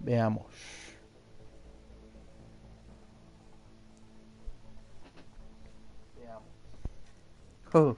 Veamos. Oh.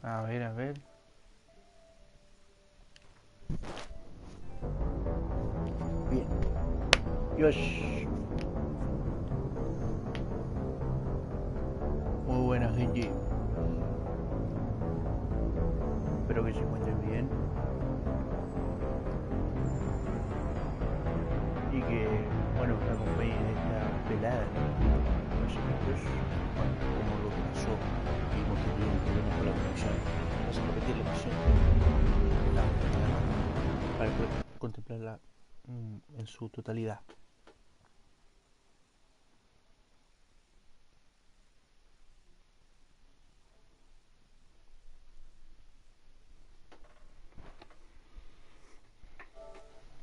A ver, a ver. Bien. Dios. Muy buena, gente. Espero que se encuentren bien. Y que, bueno, me acompañen en esta velada, ¿no? Básicamente, bueno, como lo que pasó, vimos que tuvieron problemas con la conexión. Vamos a repetir la misión para poder contemplarla en su totalidad.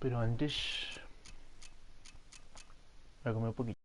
Pero antes voy a comer un poquito.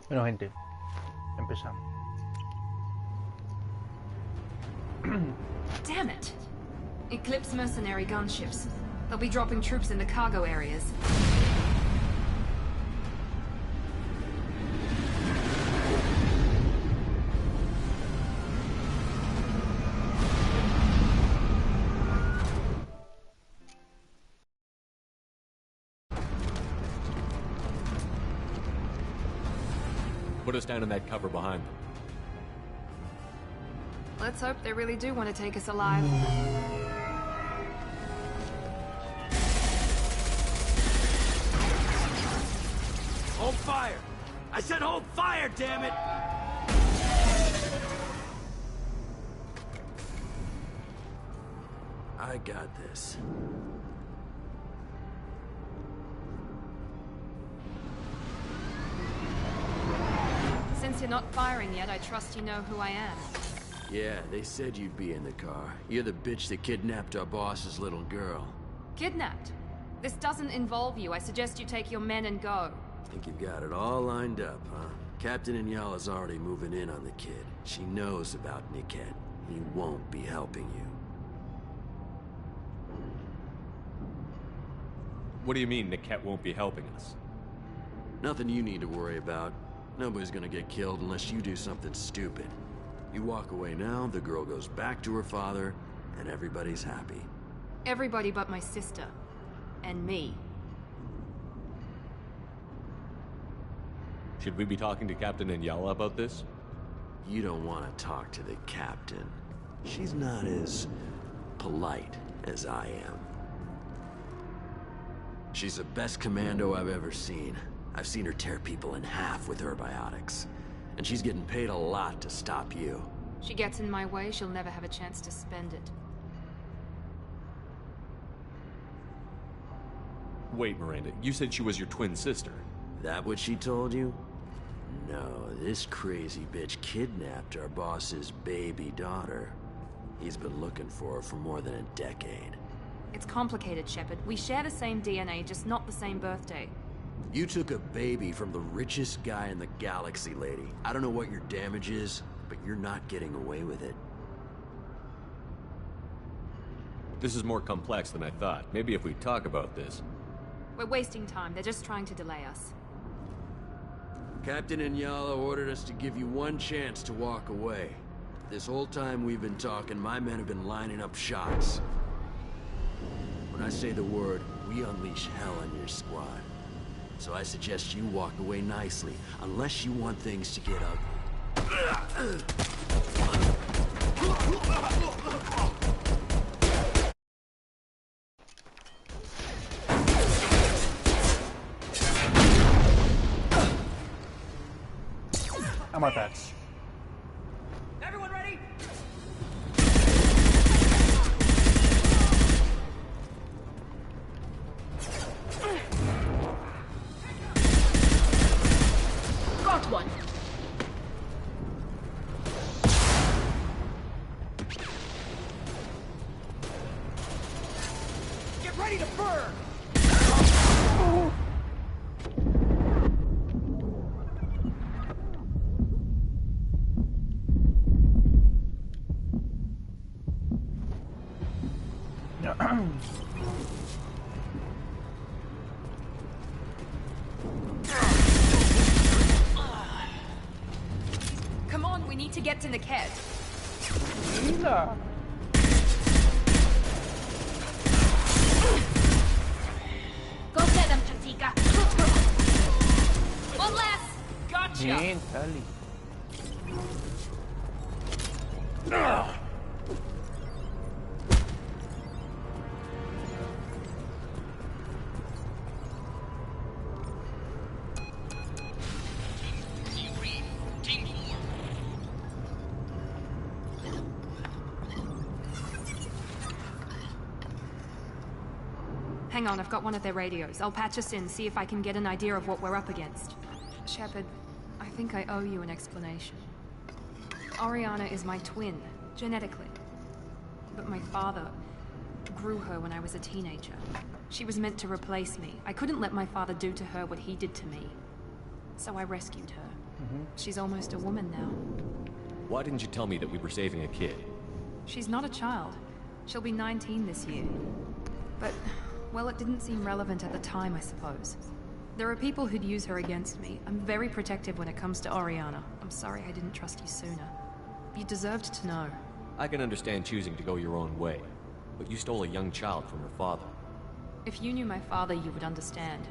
Bueno, gente, empezamos. Damn it! Eclipse mercenary gunships. They'll be dropping troops in the cargo areas. Put us down in that cover behind them. Let's hope they really do want to take us alive. Hold fire! I said hold fire, damn it! I got this. Since you're not firing yet, I trust you know who I am. Yeah, they said you'd be in the car. You're the bitch that kidnapped our boss's little girl. Kidnapped? This doesn't involve you. I suggest you take your men and go. Think you've got it all lined up, huh? Captain Inyala's already moving in on the kid. She knows about Niket. He won't be helping you. What do you mean Niket won't be helping us? Nothing you need to worry about. Nobody's gonna get killed unless you do something stupid. You walk away now, the girl goes back to her father, and everybody's happy. Everybody but my sister. And me. Should we be talking to Captain Inyala about this? You don't want to talk to the captain. She's not as polite as I am. She's the best commando I've ever seen. I've seen her tear people in half with her biotics. And she's getting paid a lot to stop you. She gets in my way, she'll never have a chance to spend it. Wait, Miranda, you said she was your twin sister. That what she told you? No, this crazy bitch kidnapped our boss's baby daughter. He's been looking for her for more than a decade. It's complicated, Shepard. We share the same DNA, just not the same birthday. You took a baby from the richest guy in the galaxy, lady. I don't know what your damage is, but you're not getting away with it. This is more complex than I thought. Maybe if we talk about this. We're wasting time. They're just trying to delay us. Captain Inyala ordered us to give you one chance to walk away. This whole time we've been talking, my men have been lining up shots. When I say the word, we unleash hell on your squad. So I suggest you walk away nicely, unless you want things to get ugly. I'm out that. Everyone ready? Got one! Get ready to burn! Come on, we need to get to Niket. Mira. Go get them, Chatika. One less. Gotcha. Bien, Tali. Hang on, I've got one of their radios. I'll patch us in, see if I can get an idea of what we're up against. Shepard, I think I owe you an explanation. Oriana is my twin, genetically. But my father grew her when I was a teenager. She was meant to replace me. I couldn't let my father do to her what he did to me. So I rescued her. She's almost a woman now. Why didn't you tell me that we were saving a kid? She's not a child. She'll be 19 this year. But, well, it didn't seem relevant at the time, I suppose. There are people who'd use her against me. I'm very protective when it comes to Oriana. I'm sorry I didn't trust you sooner. You deserved to know. I can understand choosing to go your own way, but you stole a young child from her father. If you knew my father, you would understand.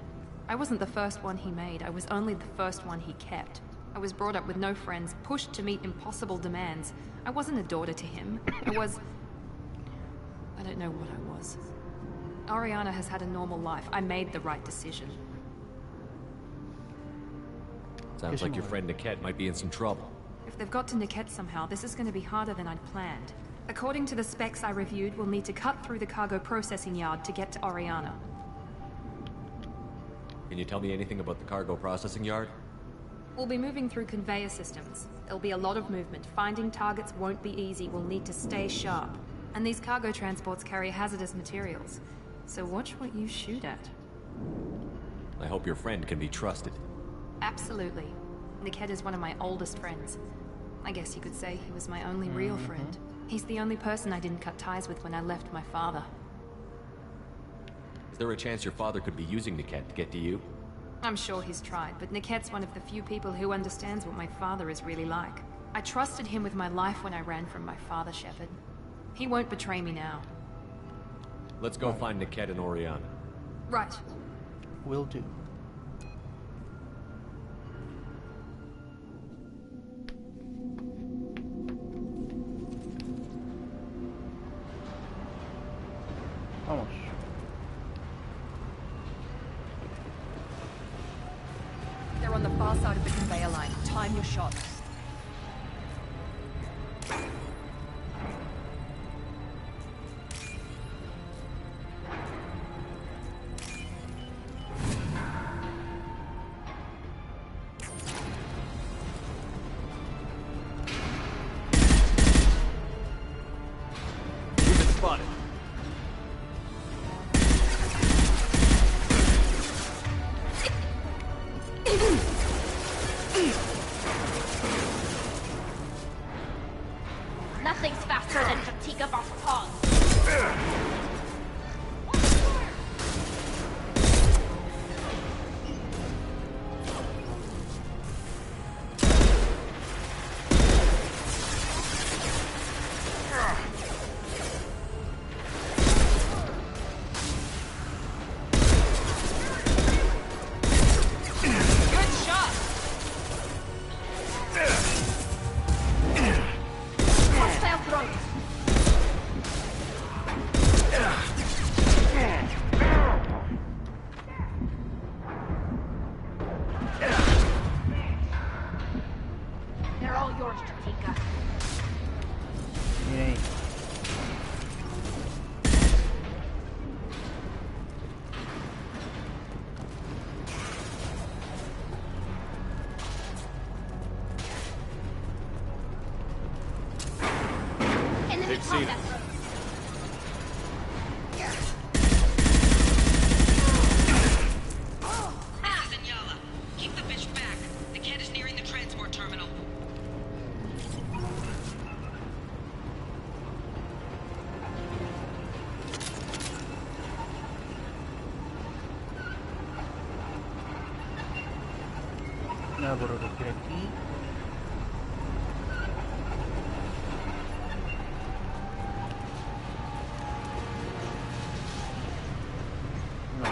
I wasn't the first one he made. I was only the first one he kept. I was brought up with no friends, pushed to meet impossible demands. I wasn't a daughter to him. I don't know what I was. Oriana has had a normal life. I made the right decision. Sounds like your friend Niket might be in some trouble. If they've got to Niket somehow, this is going to be harder than I'd planned. According to the specs I reviewed, we'll need to cut through the cargo processing yard to get to Oriana. Can you tell me anything about the cargo processing yard? We'll be moving through conveyor systems. There'll be a lot of movement. Finding targets won't be easy. We'll need to stay sharp. And these cargo transports carry hazardous materials. So watch what you shoot at. I hope your friend can be trusted. Absolutely. Niket is one of my oldest friends. I guess you could say he was my only real friend. He's the only person I didn't cut ties with when I left my father. Is there a chance your father could be using Niket to get to you? I'm sure he's tried, but Niket's one of the few people who understands what my father is really like. I trusted him with my life when I ran from my father, Shepard. He won't betray me now. Let's go find Niket and Oriana. Right. Will do. Vamos. They're on the far side of the conveyor line. Time your shots. We've been spotted. Nothing's faster than Katika Boss. They're all yours, Katika. Miren ahí. Enemy They've seen contact. Yala, keep the bitch back. The cat is nearing the transport terminal. Nada por recoger aquí. No.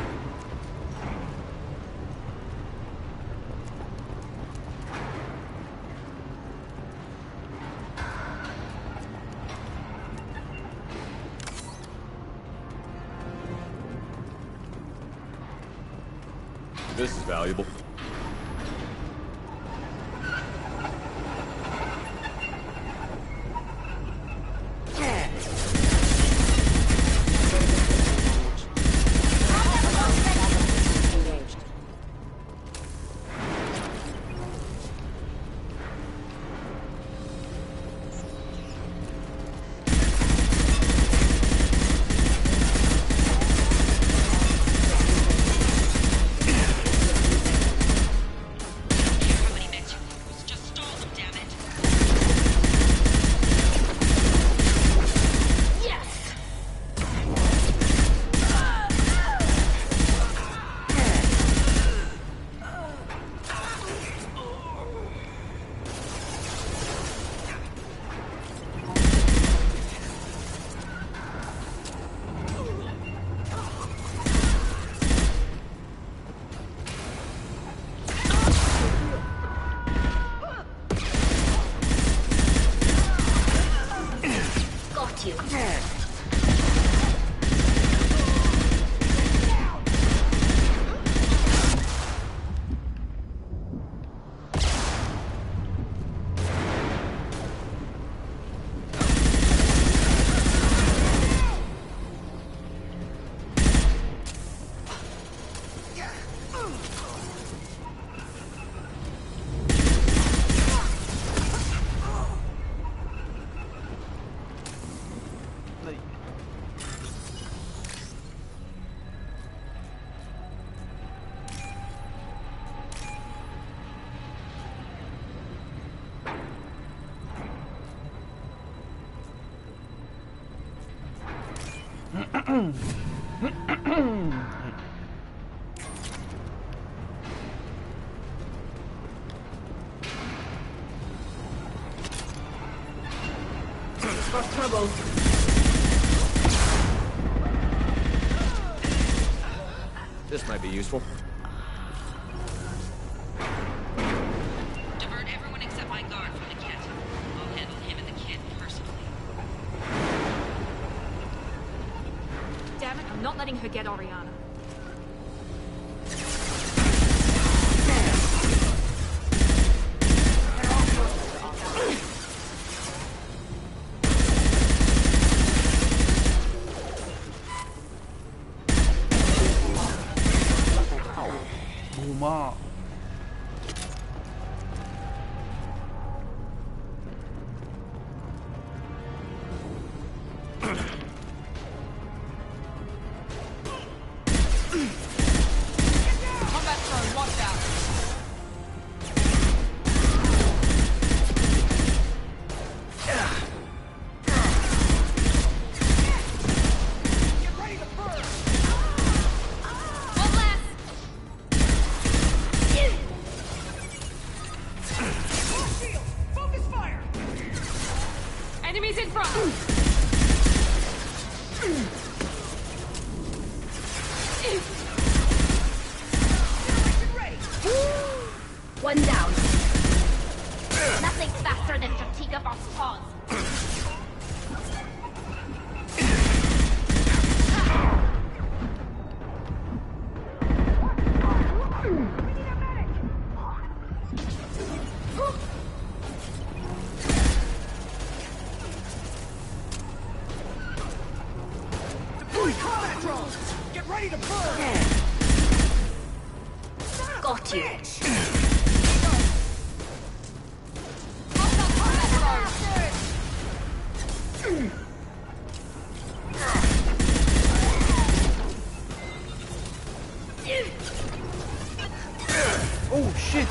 This is valuable. Got trouble. This might be useful. Divert everyone except my guard from the kit. I'll handle him and the kid personally. Damn it, I'm not letting her get Oriana. Boomer. Combat zone, watch out. One last. Enemies in front. One down. Nothing's faster than Chatika Boss Paws. Got you. Oh shit!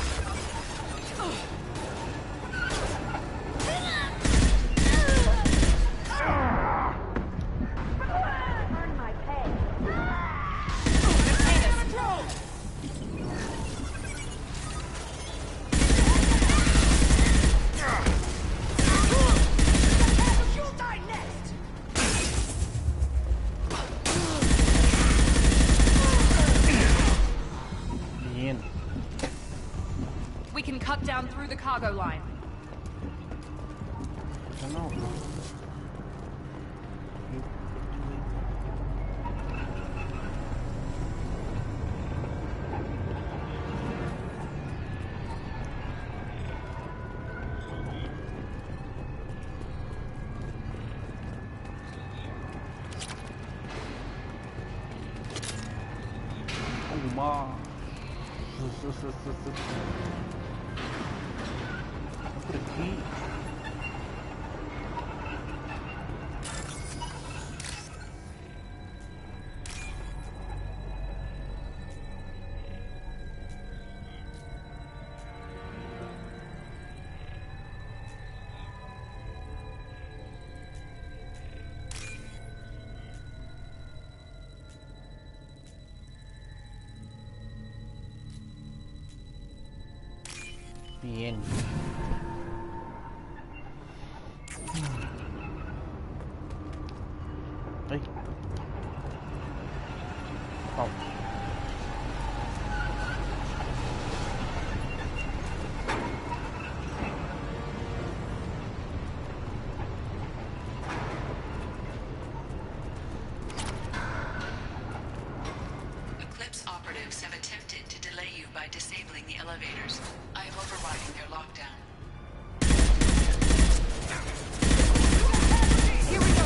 Earn my pay. Bien. We can cut down through the cargo line. I don't know. Boomer. Por aqui. Bien. Ay. Wow. Eclipse operatives have attempted to delay you by disabling the elevators. I am overriding their lockdown. Here we go.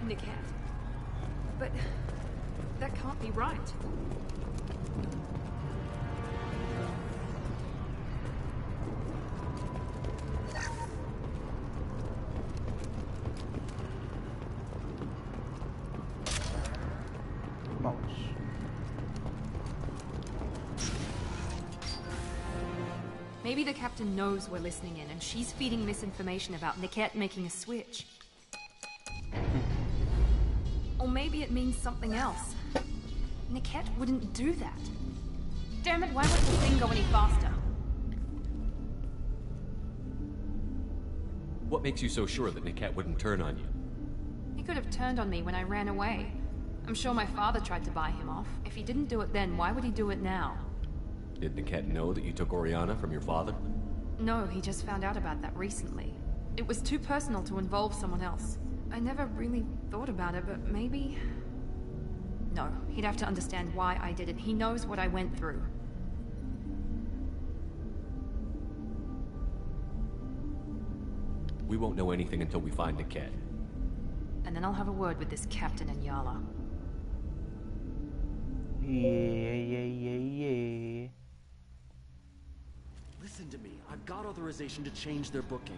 Niket. But that can't be right. Vamos. Maybe the captain knows we're listening in, and she's feeding misinformation about Niket making a switch. Or maybe it means something else. Niket wouldn't do that. Damn it, why won't the thing go any faster? What makes you so sure that Niket wouldn't turn on you? He could have turned on me when I ran away. I'm sure my father tried to buy him off. If he didn't do it then, why would he do it now? Did Niket know that you took Oriana from your father? No, he just found out about that recently. It was too personal to involve someone else. I never really thought about it, but maybe... No, he'd have to understand why I did it. He knows what I went through. We won't know anything until we find Niket. And then I'll have a word with this captain and Yala. Yeah. Listen to me. I've got authorization to change their booking.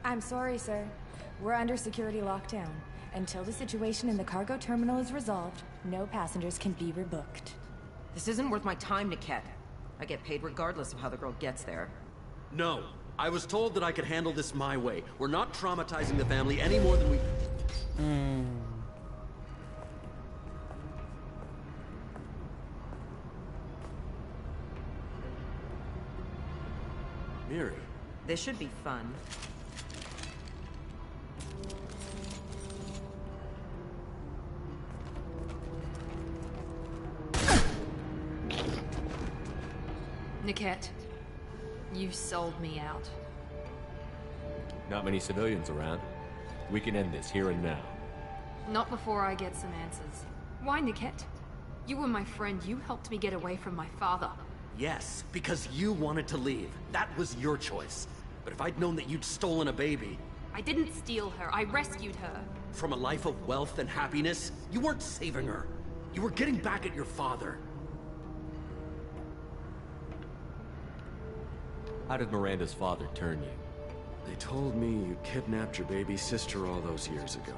I'm sorry, sir. We're under security lockdown. Until the situation in the cargo terminal is resolved, no passengers can be rebooked. This isn't worth my time, Niket. I get paid regardless of how the girl gets there. No. I was told that I could handle this my way. We're not traumatizing the family any more than we... Miri. This should be fun. Niket, you sold me out. Not many civilians around. We can end this here and now. Not before I get some answers. Why, Niket? You were my friend. You helped me get away from my father. Yes, because you wanted to leave. That was your choice. But if I'd known that you'd stolen a baby... I didn't steal her. I rescued her. From a life of wealth and happiness, you weren't saving her. You were getting back at your father. How did Miranda's father turn you? They told me you kidnapped your baby sister all those years ago.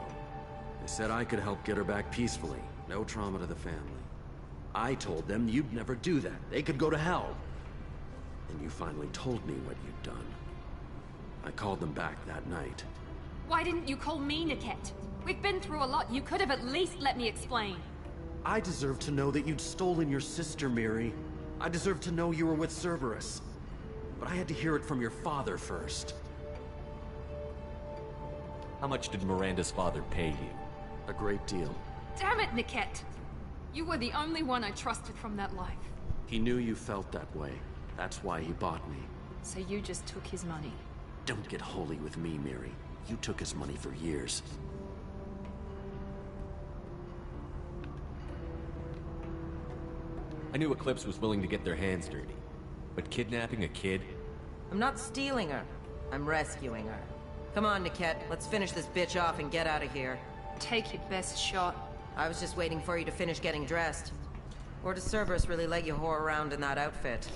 They said I could help get her back peacefully. No trauma to the family. I told them you'd never do that. They could go to hell. And you finally told me what you'd done. I called them back that night. Why didn't you call me, Niket? We've been through a lot. You could have at least let me explain. I deserve to know that you'd stolen your sister, Miri. I deserve to know you were with Cerberus. But I had to hear it from your father first. How much did Miranda's father pay you? A great deal. Damn it, Niket! You were the only one I trusted from that life. He knew you felt that way. That's why he bought me. So you just took his money. Don't get holy with me, Miri. You took his money for years. I knew Eclipse was willing to get their hands dirty. But kidnapping a kid? I'm not stealing her. I'm rescuing her. Come on, Niket. Let's finish this bitch off and get out of here. Take your best shot. I was just waiting for you to finish getting dressed. Or does Cerberus really let you whore around in that outfit?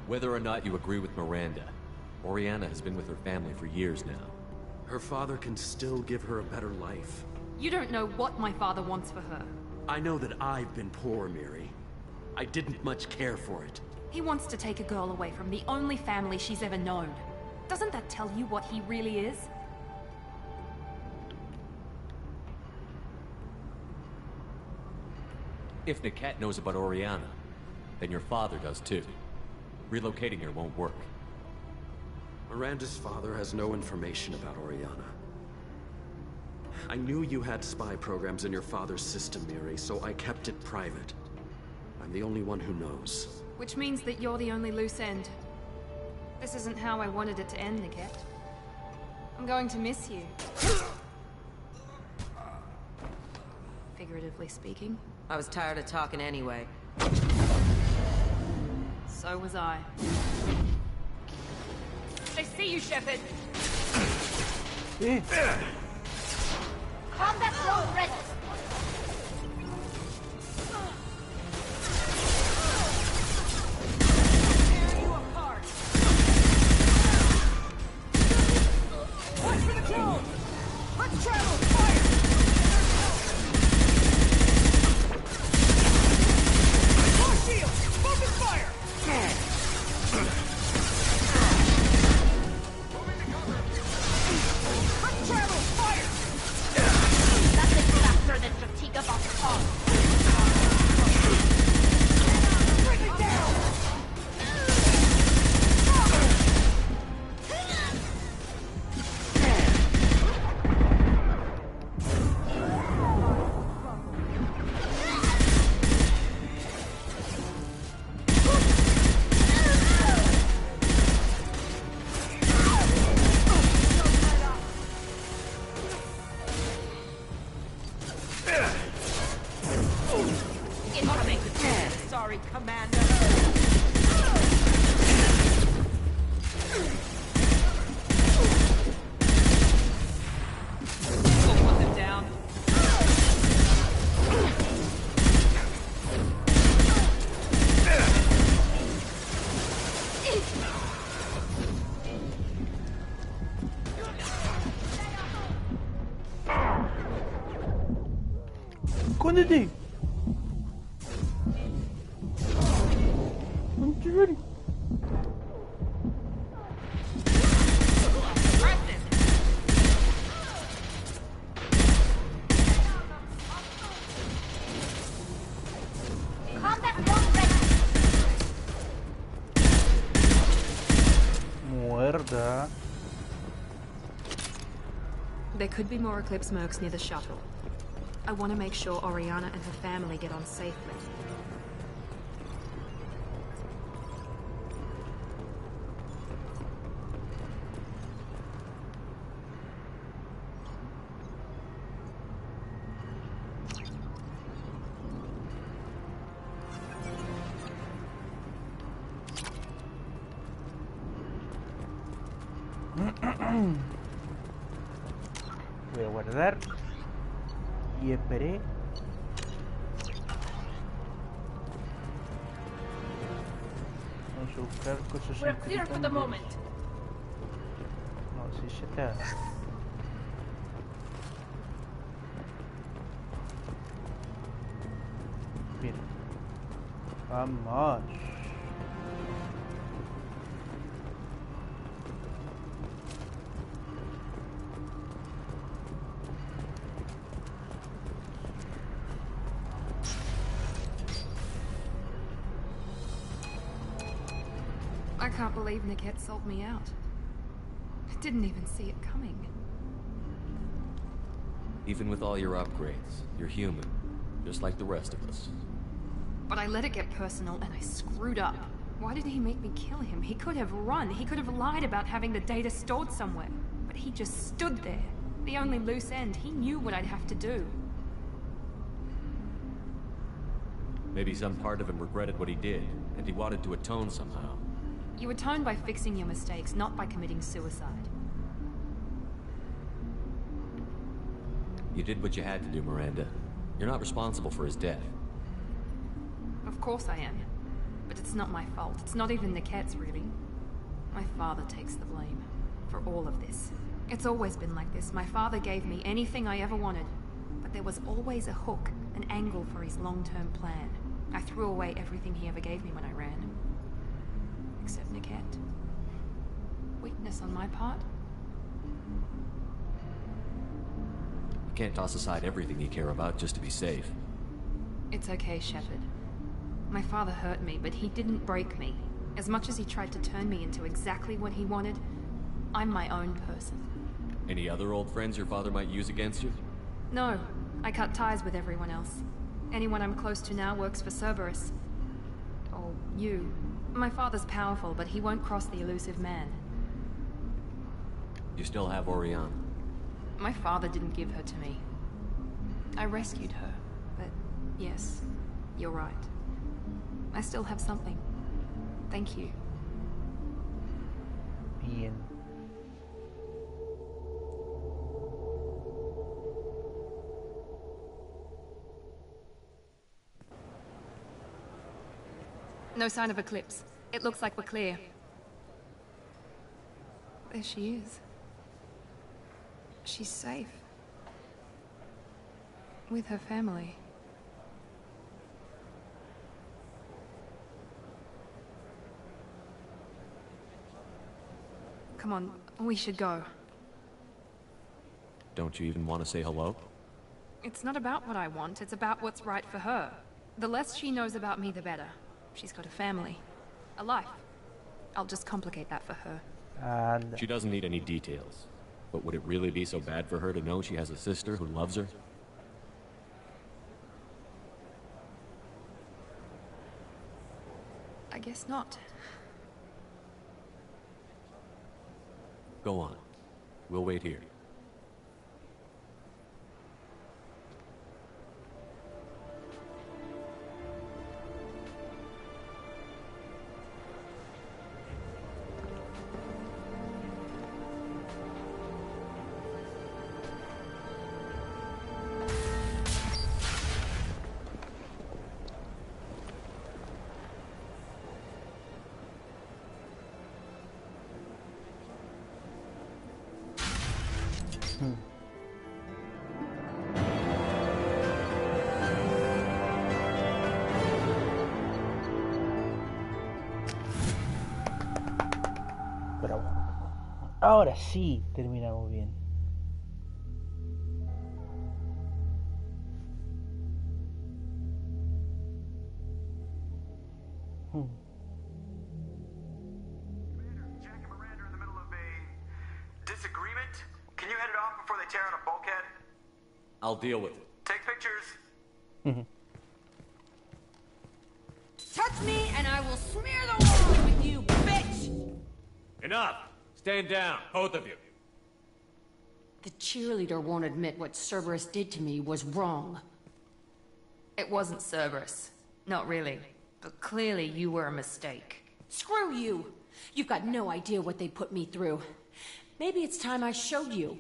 Whether or not you agree with Miranda, Oriana has been with her family for years now. Her father can still give her a better life. You don't know what my father wants for her. I know that I've been poor, Miri. I didn't much care for it. He wants to take a girl away from the only family she's ever known. Doesn't that tell you what he really is? If Niket knows about Oriana, then your father does too. Relocating her won't work. Miranda's father has no information about Oriana. I knew you had spy programs in your father's system, Miri, so I kept it private. I'm the only one who knows. Which means that you're the only loose end. This isn't how I wanted it to end, Niket. I'm going to miss you. Figuratively speaking. I was tired of talking anyway. So was I. They see you, Shepard! Combat zone ready. Tear you apart. Watch for the drone. Let's travel. Fire. More shield. Focus fire. Let's travel. Fire. Nothing faster than fatigue of our cause. Bring it down. Incoming. Sorry, Commander. We'll put them down. Escóndete. Conchurri. Combat zone ready. Muerta. There could be more Eclipse mercs near the shuttle. I want to make sure Oriana and her family get on safely. Voy a guardar. Y esperé. Vamos a buscar cosas We're clear for the interesantes. moment. No, sí, ya está. Bien. Vamos. I can't believe Niket sold me out. I didn't even see it coming. Even with all your upgrades, you're human, just like the rest of us. But I let it get personal and I screwed up. Why did he make me kill him? He could have run. He could have lied about having the data stored somewhere. But he just stood there. The only loose end. He knew what I'd have to do. Maybe some part of him regretted what he did, and he wanted to atone somehow. You atone by fixing your mistakes, not by committing suicide. You did what you had to do, Miranda. You're not responsible for his death. Of course I am. But it's not my fault. It's not even Niket's, really. My father takes the blame for all of this. It's always been like this. My father gave me anything I ever wanted. But there was always a hook, an angle for his long-term plan. I threw away everything he ever gave me when I ran. Except Niket. Weakness on my part? You can't toss aside everything you care about just to be safe. It's okay, Shepard. My father hurt me, but he didn't break me. As much as he tried to turn me into exactly what he wanted, I'm my own person. Any other old friends your father might use against you? No, I cut ties with everyone else. Anyone I'm close to now works for Cerberus. Or you. My father's powerful, but he won't cross the elusive man. You still have Oriana. My father didn't give her to me. I rescued her, but yes, you're right. I still have something. Thank you. Bien. No sign of Eclipse. It looks like we're clear. There she is. She's safe. With her family. Come on, we should go. Don't you even want to say hello? It's not about what I want, it's about what's right for her. The less she knows about me, the better. She's got a family. A life. I'll just complicate that for her. She doesn't need any details. But would it really be so bad for her to know she has a sister who loves her? I guess not. Go on. We'll wait here. Pero ahora sí terminamos bien. Jack and Miranda are in the middle of a disagreement. Can you head it off before they tear out a bulkhead? I'll deal with it. Take pictures. Touch me and I will smear the walls with you, bitch! Enough! Stand down, both of you. The cheerleader won't admit what Cerberus did to me was wrong. It wasn't Cerberus. Not really. But clearly you were a mistake. Screw you! You've got no idea what they put me through. Maybe it's time I showed you.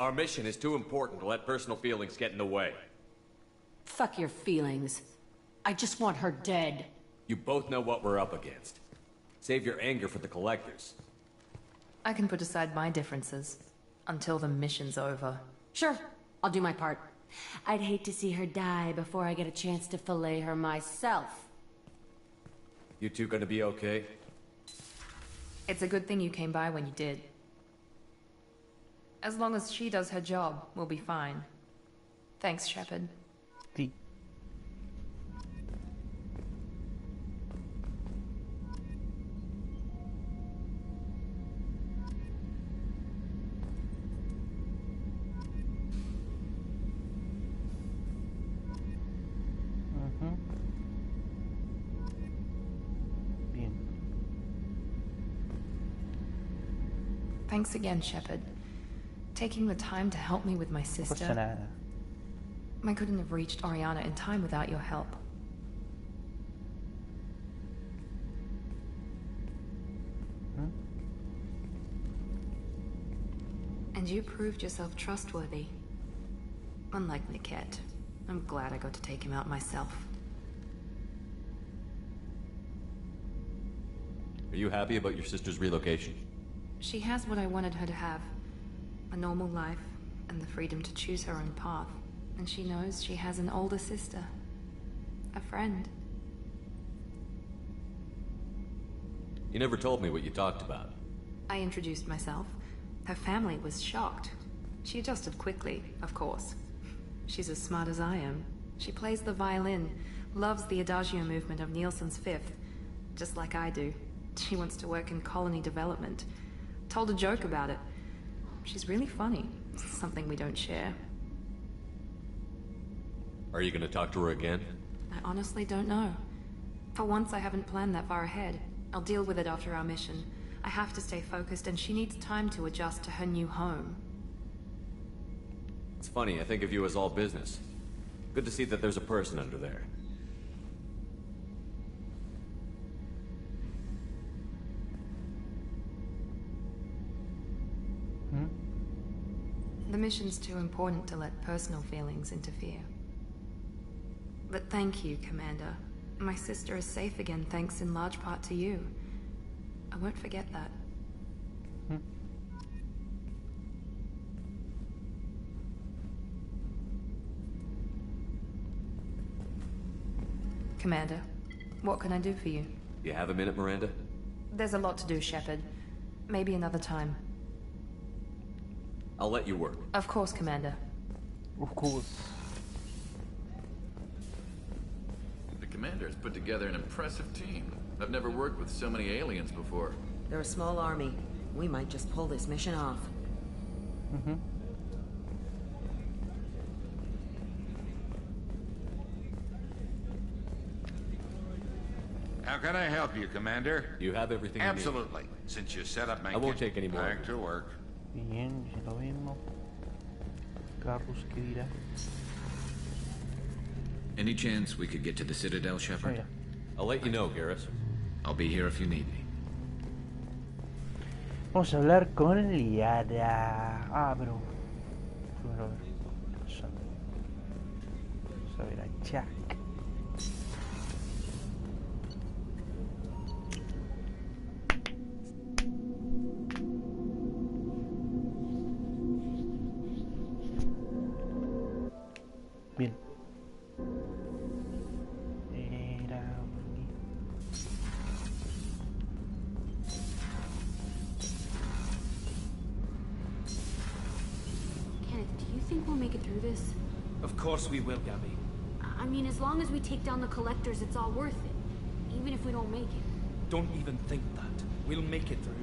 Our mission is too important to let personal feelings get in the way. Fuck your feelings. I just want her dead. You both know what we're up against. Save your anger for the collectors. I can put aside my differences. Until the mission's over. Sure, I'll do my part. I'd hate to see her die before I get a chance to fillet her myself. You two gonna be okay? It's a good thing you came by when you did. As long as she does her job, we'll be fine. Thanks, Shepard. Sí. Bien. Thanks again, Shepard. Taking the time to help me with my No pasa sister. nada. I couldn't have reached Oriana in time without your help. And you proved yourself trustworthy. Unlike Niket. I'm glad I got to take him out myself. Are you happy about your sister's relocation? She has what I wanted her to have. A normal life, and the freedom to choose her own path. And she knows she has an older sister. A friend. You never told me what you talked about. I introduced myself. Her family was shocked. She adjusted quickly, of course. She's as smart as I am. She plays the violin, loves the Adagio movement of Nielsen's Fifth, just like I do. She wants to work in colony development. Told a joke about it. She's really funny. Something we don't share. Are you gonna talk to her again? I honestly don't know. For once, I haven't planned that far ahead. I'll deal with it after our mission. I have to stay focused, and she needs time to adjust to her new home. It's funny, I think of you as all business. Good to see that there's a person under there. The mission's too important to let personal feelings interfere. But thank you, Commander. My sister is safe again thanks in large part to you. I won't forget that. Commander, what can I do for you? You have a minute, Miranda? There's a lot to do, Shepard. Maybe another time. I'll let you work. Of course, Commander. Of course. The Commander's put together an impressive team. I've never worked with so many aliens before. They're a small army. We might just pull this mission off. How can I help you, Commander? You have everything you need. Absolutely. Since you set up my I won't take any more. Back to work. Bien, ya lo vemos. Carlos, ¿qué dirá? Any chance we could get to the Citadel, Shepard? Mira. I'll let you know, Garrus. I'll be here if you need me. Vamos a hablar con Liara. Ah, pero... Primero a ver. Vamos a ver a Jack. Bien. Kenneth, do you think we'll make it through this? Of course we will, Gabby. I mean, as long as we take down the collectors, it's all worth it. Even if we don't make it. Don't even think that. We'll make it through.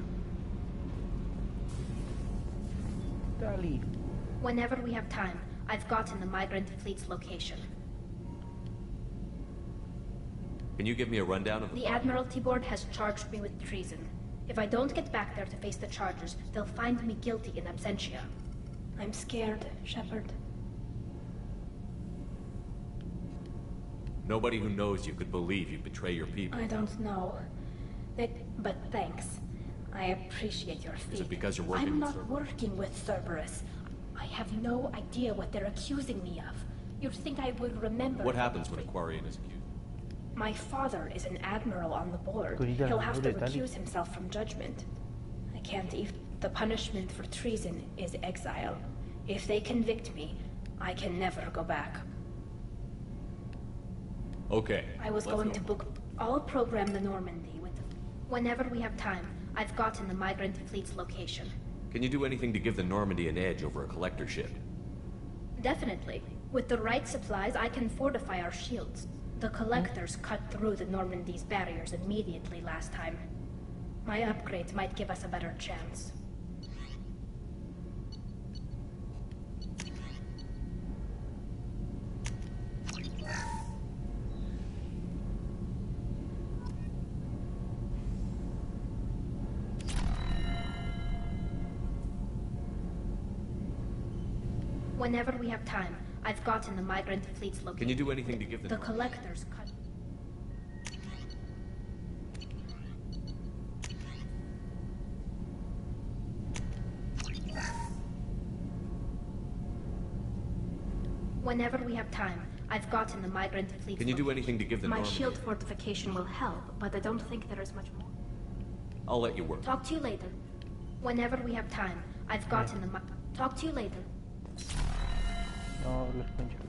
Dali. Whenever we have time, I've gotten the migrant fleet's location. Can you give me a rundown of The Admiralty Board has charged me with treason. If I don't get back there to face the charges, they'll find me guilty in absentia. I'm scared, Shepard. Nobody who knows you could believe you betray your people. I don't know. But thanks. I appreciate your feet. Is it because you're working I'm with not working with Cerberus. I have no idea what they're accusing me of. You'd think I would remember. What happens when a Quarian is accused? My father is an admiral on the board. Cuidado, He'll have to dale. recuse himself from judgment. I can't even... The punishment for treason is exile. If they convict me, I can never go back. Okay. I was going to book... I'll program the Normandy with... Whenever we have time, I've gotten the migrant fleet's location. Can you do anything to give the Normandy an edge over a collector ship? Definitely. With the right supplies, I can fortify our shields. The collectors cut through the Normandy's barriers immediately last time. My upgrades might give us a better chance. Whenever we have time, I've gotten the migrant fleet's location. Can you do anything to give the collectors cut... Whenever we have time, I've gotten the migrant fleet's Can you do anything to give the My Normandy? shield fortification will help, but I don't think there is much more. I'll let you work. Talk to you later. Whenever we have time, I've gotten the Talk to you later. No hables con Jack.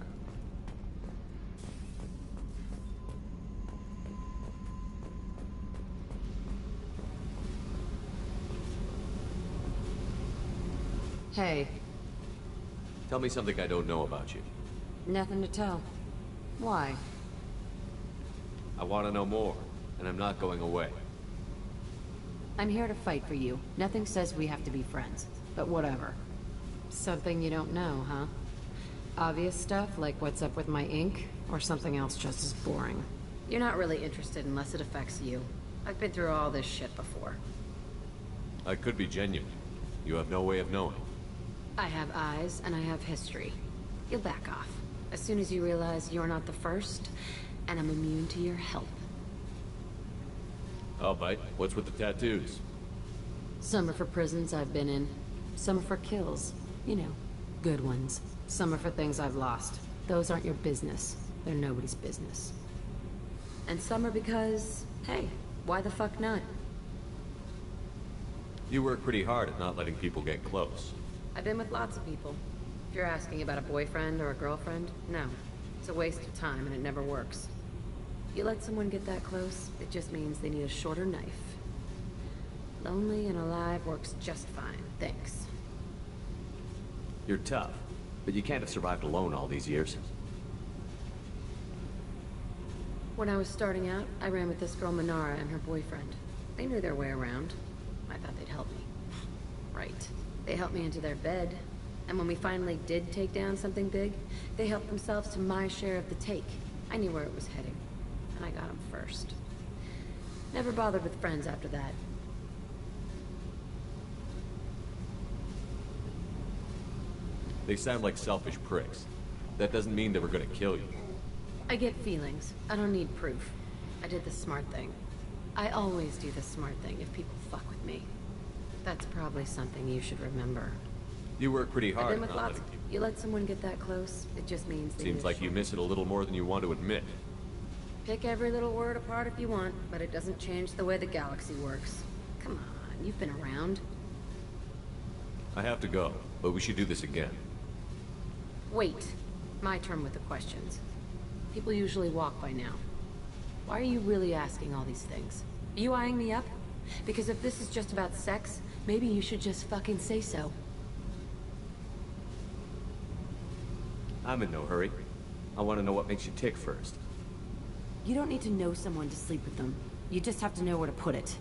Hey. Tell me something I don't know about you. Nothing to tell. Why? I want to know more, and I'm not going away. I'm here to fight for you. Nothing says we have to be friends, but whatever. Something you don't know, huh? Obvious stuff, like what's up with my ink, or something else just as boring? You're not really interested unless it affects you. I've been through all this shit before. I could be genuine. You have no way of knowing. I have eyes, and I have history. You'll back off. As soon as you realize you're not the first, and I'm immune to your help. I'll bite. What's with the tattoos? Some are for prisons I've been in. Some are for kills. You know, good ones. Some are for things I've lost. Those aren't your business. they're nobody's business. And some are because, hey, why the fuck not? You work pretty hard at not letting people get close. I've been with lots of people. If you're asking about a boyfriend or a girlfriend, no. It's a waste of time and it never works. You let someone get that close, it just means they need a shorter knife. Lonely and alive works just fine, thanks. You're tough, but you can't have survived alone all these years. When I was starting out, I ran with this girl Minara and her boyfriend. They knew their way around. I thought they'd help me. Right. They helped me into their bed. And when we finally did take down something big, they helped themselves to my share of the take. I knew where it was heading. And I got them first. Never bothered with friends after that. They sound like selfish pricks. That doesn't mean they were gonna kill you. I get feelings. I don't need proof. I did the smart thing. I always do the smart thing if people fuck with me. That's probably something you should remember. You work pretty hard. I've been with lots. You let someone get that close, it just means they Seems like you miss it a little more than you want to admit. Pick every little word apart if you want, but it doesn't change the way the galaxy works. Come on, you've been around. I have to go, but we should do this again. Wait. My turn with the questions. People usually walk by now. Why are you really asking all these things? Are you eyeing me up? Because if this is just about sex, maybe you should just fucking say so. I'm in no hurry. I want to know what makes you tick first. You don't need to know someone to sleep with them. You just have to know where to put it.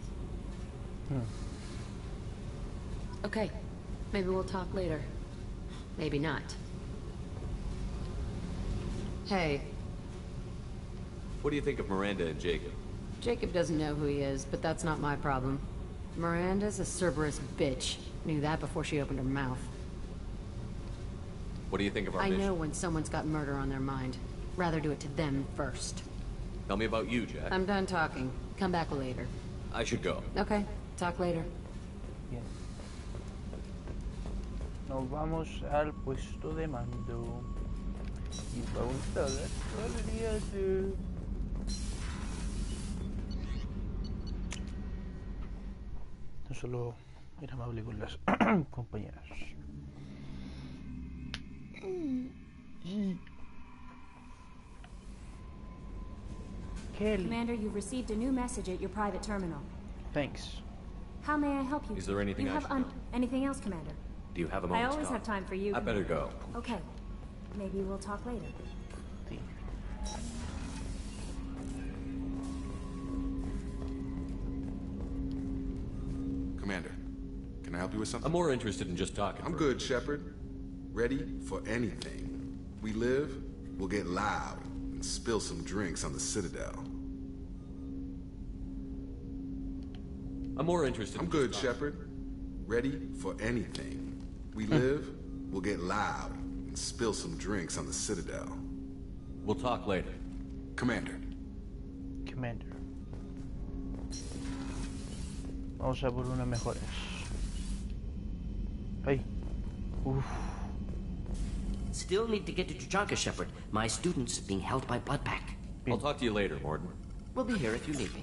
Okay. Maybe we'll talk later. Maybe not. Hey. What do you think of Miranda and Jacob? Jacob doesn't know who he is, but that's not my problem. Miranda's a Cerberus bitch. Knew that before she opened her mouth. What do you think of our I mission? know when someone's got murder on their mind. Rather do it to them first. Tell me about you, Jack. I'm done talking. Come back later. I should go. Okay. Talk later. Bien. Nos vamos al puesto de mando. Y vamos a ver todavía de... No solo era amable con las compañeras. Kelly. Commander, you've received a new message at your private terminal. Thanks. How may I help you? Is there anything you I have should know? anything else, Commander? Do you have a I moment to always talk? have time for you. I better go. Okay. Maybe we'll talk later. Sí. Commander, can I help you with something? I'm more interested in just talking. I'm good, Shepard. Ready for anything. We live, we'll get loud, and spill some drinks on the Citadel. I'm more interested I'm in good, just talking. Shepard. Ready for anything. We live, we'll get loud, and spill some drinks on the Citadel. We'll talk later. Commander. Commander. Vamos a por unas mejores. Ay. Uf. Still need to get to Tuchanka, Shepard. My student's being held by Bloodpack. I'll talk to you later, Morton. We'll be here if you need me.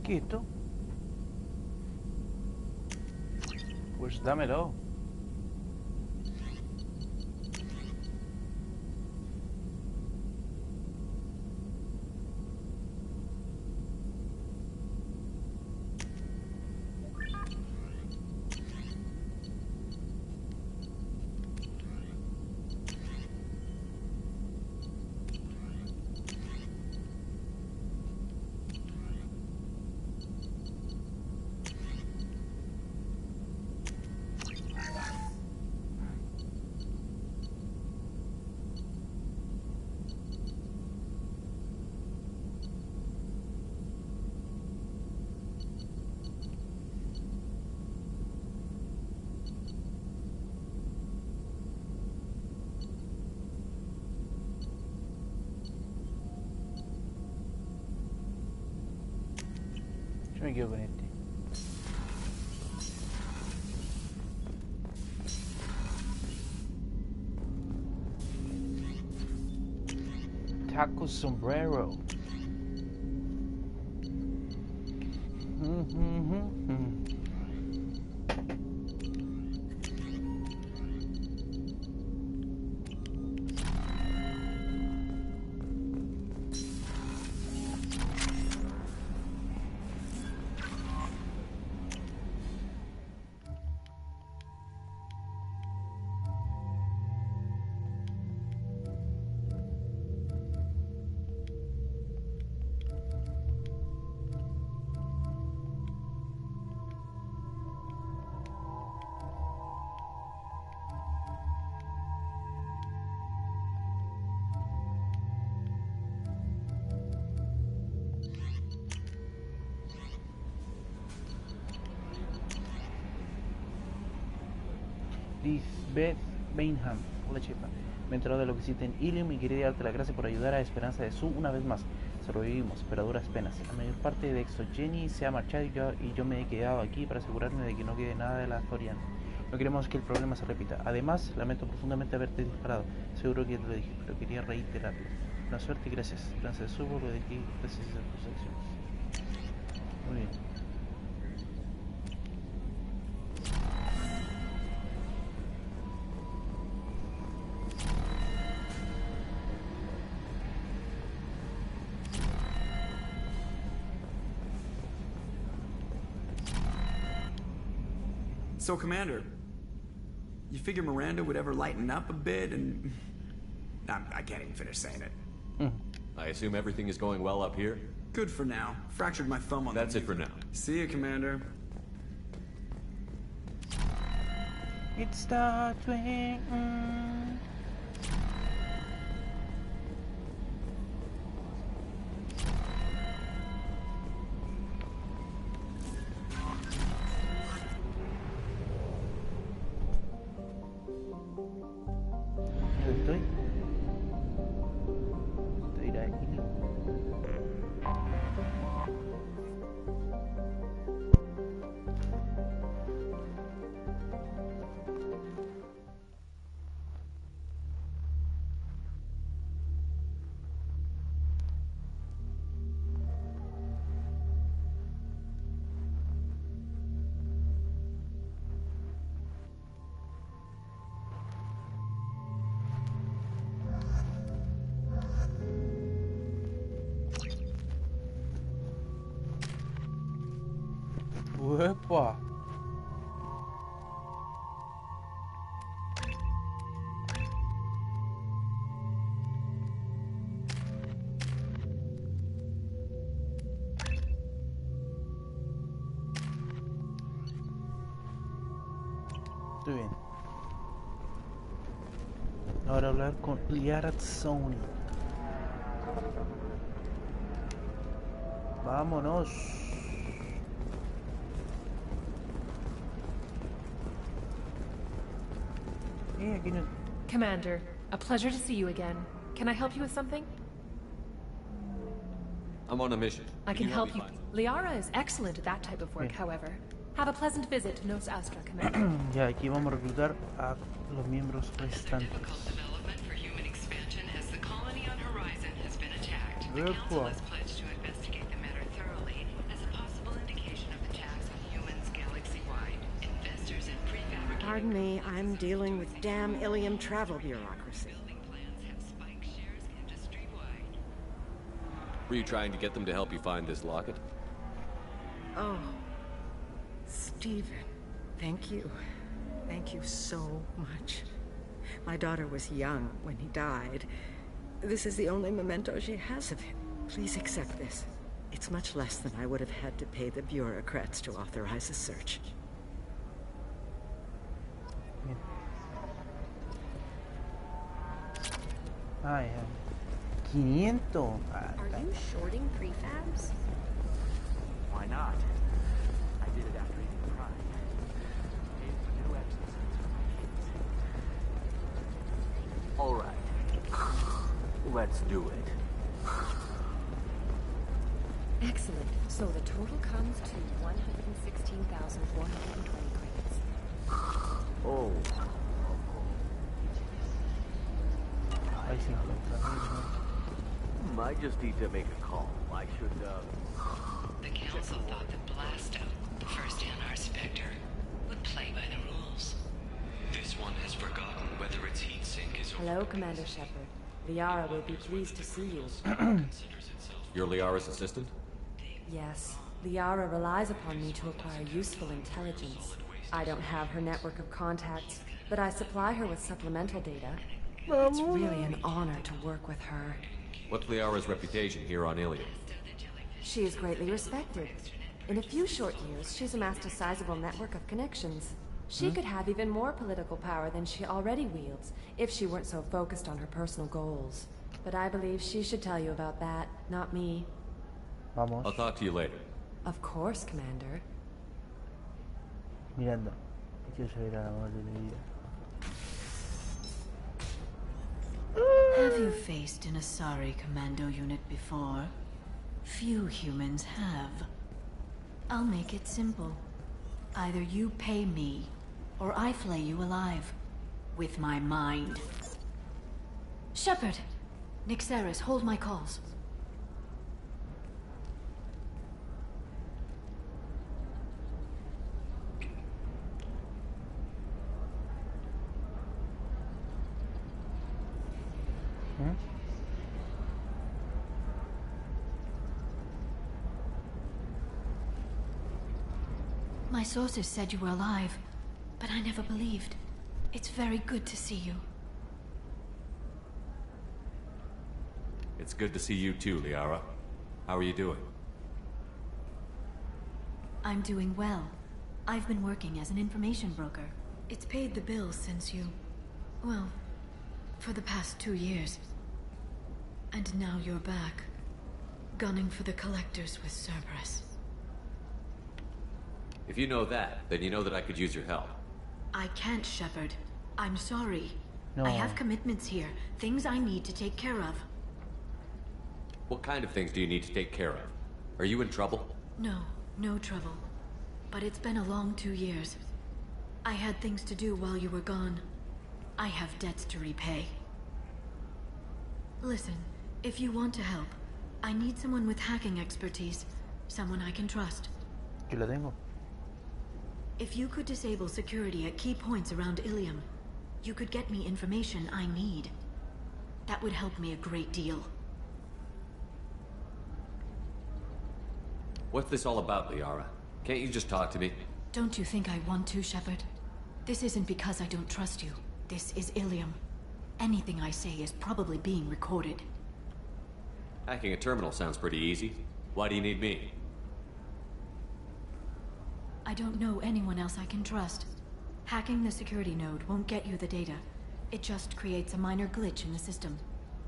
Quieto. Pues dámelo. me quedo con este. Taco sombrero. Lisbeth Bainham, hola Chepa. Me he enterado de lo que hiciste en Ilium y quería darte las gracias por ayudar a Esperanza de Su una vez más. Sobrevivimos, pero a duras penas. La mayor parte de Exogeny se ha marchado y yo me he quedado aquí para asegurarme de que no quede nada de la Florian. No queremos que el problema se repita. Además, lamento profundamente haberte disparado. Seguro que te lo dije, pero quería reiterarlo. Buena suerte y gracias. Esperanza de Su, lo de aquí, gracias a tus acciones. Muy bien. So, Commander, you figure Miranda would ever lighten up a bit and... I can't even finish saying it. I assume everything is going well up here? Good for now. Fractured my thumb on That's it for now. See you, Commander. It's the twin. Uepa. Estoy bien. Ahora hablar con Liarazzoni. Vámonos. Commander, a pleasure to see you again. Can I help you with something? I'm on a mission. I can help you. Liara is excellent at that type of work, however. Have a pleasant visit to Nos Astra, Commander. Ya, aquí vamos a reclutar a los miembros restantes. Pardon me, I'm dealing with damn Ilium travel bureaucracy. Were you trying to get them to help you find this locket? Oh, Stephen, thank you. Thank you so much. My daughter was young when he died. This is the only memento she has of him. Please accept this. It's much less than I would have had to pay the bureaucrats to authorize a search. Ah, ya. 500. Are you shorting prefabs? Why not? I did it after eating Prime. Paid for new exosuits. All right. Let's do it. Excellent. So the total comes to 116,420 credits. Oh. I see. Might just need to make a call. I should, The Council thought that Blasto, the first NR Spectre, would play by the rules. This one has forgotten whether its heatsink is Hello, Commander Shepard. Liara will be pleased to see you. You're Liara's assistant? Yes. Liara relies upon me to acquire useful intelligence. I don't have her network of contacts, but I supply her with supplemental data. It's really an honor to work with her. What's Liara's reputation here on Ilium? She is greatly respected. In a few short years, she's amassed a sizable network of connections. She could have even more political power than she already wields, if she weren't so focused on her personal goals. But I believe she should tell you about that, not me. I'll talk to you later. Of course, Commander. Miranda, quiero saber a la madre de ella. Have you faced an Asari commando unit before? Few humans have. I'll make it simple. Either you pay me, or I flay you alive. With my mind. Shepard! Nixeris, hold my calls. My sources said you were alive, but I never believed. It's very good to see you. It's good to see you too, Liara. How are you doing? I'm doing well. I've been working as an information broker. It's paid the bills since you... well, for the past 2 years. And now you're back, gunning for the Collectors with Cerberus. If you know that, then you know that I could use your help. I can't, Shepard. I'm sorry. No. I have commitments here, things I need to take care of. What kind of things do you need to take care of? Are you in trouble? No, no trouble. But it's been a long 2 years. I had things to do while you were gone. I have debts to repay. Listen, if you want to help, I need someone with hacking expertise. Someone I can trust. Yo la tengo. If you could disable security at key points around Ilium, you could get me information I need. That would help me a great deal. What's this all about, Liara? Can't you just talk to me? Don't you think I want to, Shepard? This isn't because I don't trust you. This is Ilium. Anything I say is probably being recorded. Hacking a terminal sounds pretty easy. Why do you need me? I don't know anyone else I can trust. Hacking the security node won't get you the data. It just creates a minor glitch in the system.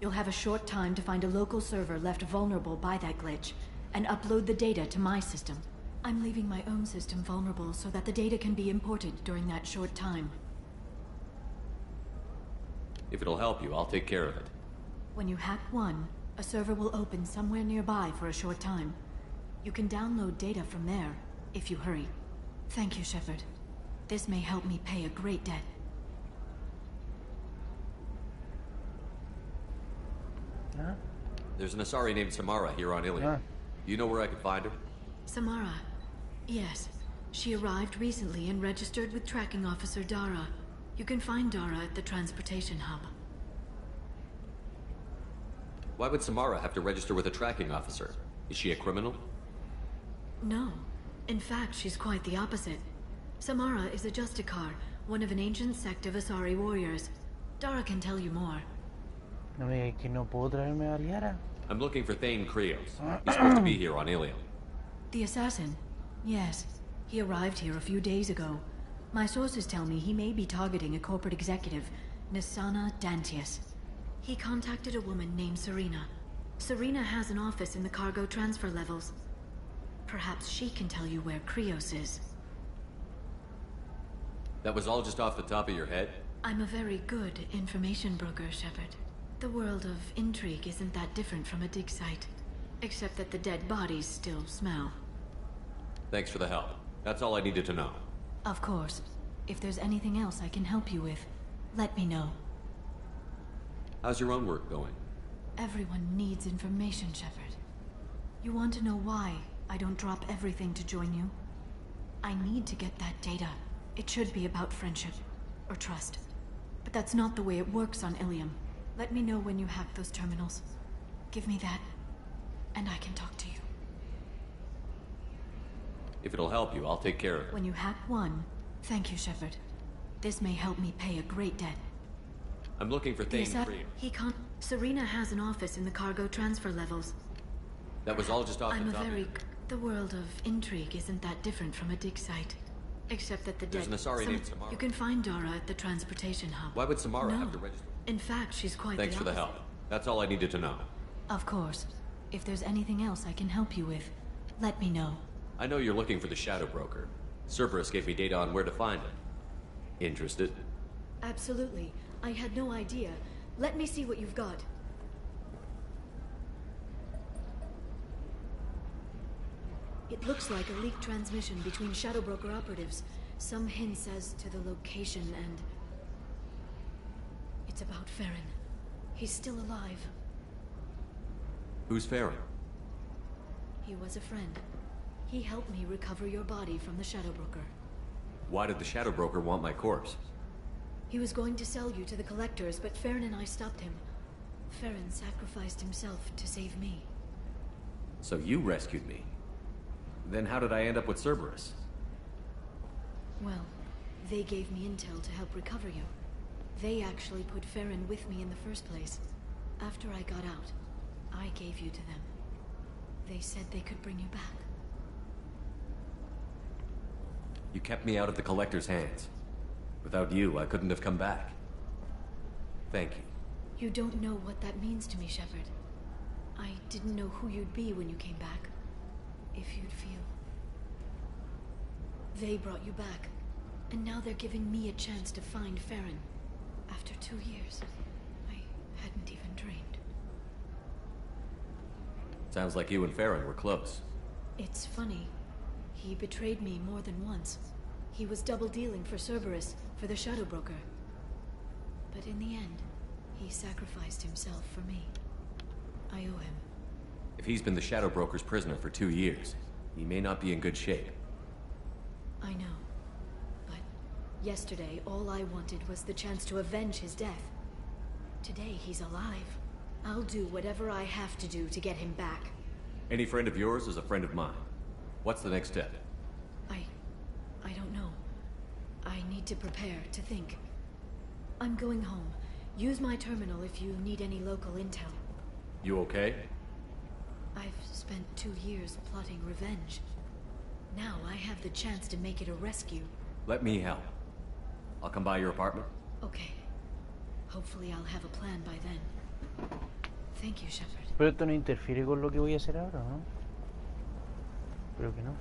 You'll have a short time to find a local server left vulnerable by that glitch, and upload the data to my system. I'm leaving my own system vulnerable so that the data can be imported during that short time. If it'll help you, I'll take care of it. When you hack one, a server will open somewhere nearby for a short time. You can download data from there, if you hurry. Thank you, Shepard. This may help me pay a great debt. There's an Asari named Samara here on Ilium. You know where I could find her? Samara. Yes. She arrived recently and registered with Tracking Officer Dara. You can find Dara at the transportation hub. Why would Samara have to register with a tracking officer? Is she a criminal? No. In fact, she's quite the opposite. Samara is a Justicar, one of an ancient sect of Asari warriors. Dara can tell you more. No me digas que no puedo traerme a Liara. I'm looking for Thane Krios. He's supposed to be here on Ilium. The assassin? Yes. He arrived here a few days ago. My sources tell me he may be targeting a corporate executive, Nisana Dantius. He contacted a woman named Serena. Serena has an office in the cargo transfer levels. Perhaps she can tell you where Krios is. That was all just off the top of your head? I'm a very good information broker, Shepard. The world of intrigue isn't that different from a dig site. Except that the dead bodies still smell. Thanks for the help. That's all I needed to know. Of course. If there's anything else I can help you with, let me know. How's your own work going? Everyone needs information, Shepard. You want to know why I don't drop everything to join you? I need to get that data. It should be about friendship, or trust. But that's not the way it works on Ilium. Let me know when you hack those terminals. Give me that, and I can talk to you. If it'll help you, I'll take care of it. When you hack one, thank you, Shepard. This may help me pay a great debt. I'm looking for Thane Yes, Cream. he can't. Serena has an office in the cargo transfer levels. That was all just off I'm the a top of very... your- The world of intrigue isn't that different from a dig site. Except that the There's dead... an Asari named Samara. You can find Dara at the transportation hub. Why would Samara No. have to register? In fact, she's quite Thanks for the opposite. help. That's all I needed to know. Of course. If there's anything else I can help you with, let me know. I know you're looking for the Shadow Broker. Cerberus gave me data on where to find it. Interested? Absolutely. I had no idea. Let me see what you've got. It looks like a leaked transmission between Shadow Broker operatives. Some hints as to the location and... It's about Farron. He's still alive. Who's Farron? He was a friend. He helped me recover your body from the Shadow Broker. Why did the Shadow Broker want my corpse? He was going to sell you to the Collectors, but Farron and I stopped him. Farron sacrificed himself to save me. So you rescued me. Then how did I end up with Cerberus? Well, they gave me intel to help recover you. They actually put Farron with me in the first place. After I got out, I gave you to them. They said they could bring you back. You kept me out of the Collector's hands. Without you, I couldn't have come back. Thank you. You don't know what that means to me, Shepard. I didn't know who you'd be when you came back. If you'd feel. They brought you back, and now they're giving me a chance to find Farron. After 2 years, I hadn't even dreamed. Sounds like you and Farron were close. It's funny. He betrayed me more than once. He was double dealing for Cerberus, for the Shadow Broker. But in the end, he sacrificed himself for me. I owe him. If he's been the Shadow Broker's prisoner for 2 years, he may not be in good shape. I know. But yesterday, all I wanted was the chance to avenge his death. Today, he's alive. I'll do whatever I have to do to get him back. Any friend of yours is a friend of mine. What's the next step? I don't know. I need to prepare, to think. I'm going home. Use my terminal if you need any local intel. You okay? I've spent 2 years plotting revenge. Now I have the chance to make it a rescue. Let me help. I'll come by your apartment. Okay. Hopefully I'll have a plan by then. Thank you, Shepard. Pero esto no interfiere con lo que voy a hacer ahora, ¿no? Creo que no.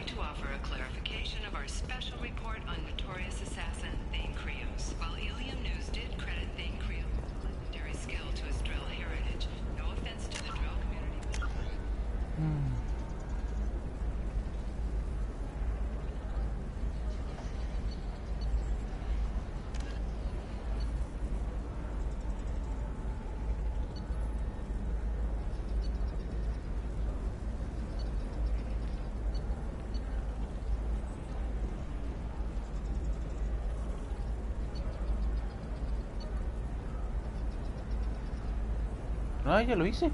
To offer a clarification of our special report on notorious assassin Thane Krios. While Ilium News did credit Thane Krios with legendary skill to his drill heritage, no offense to the drill community. Ah, ya lo hice.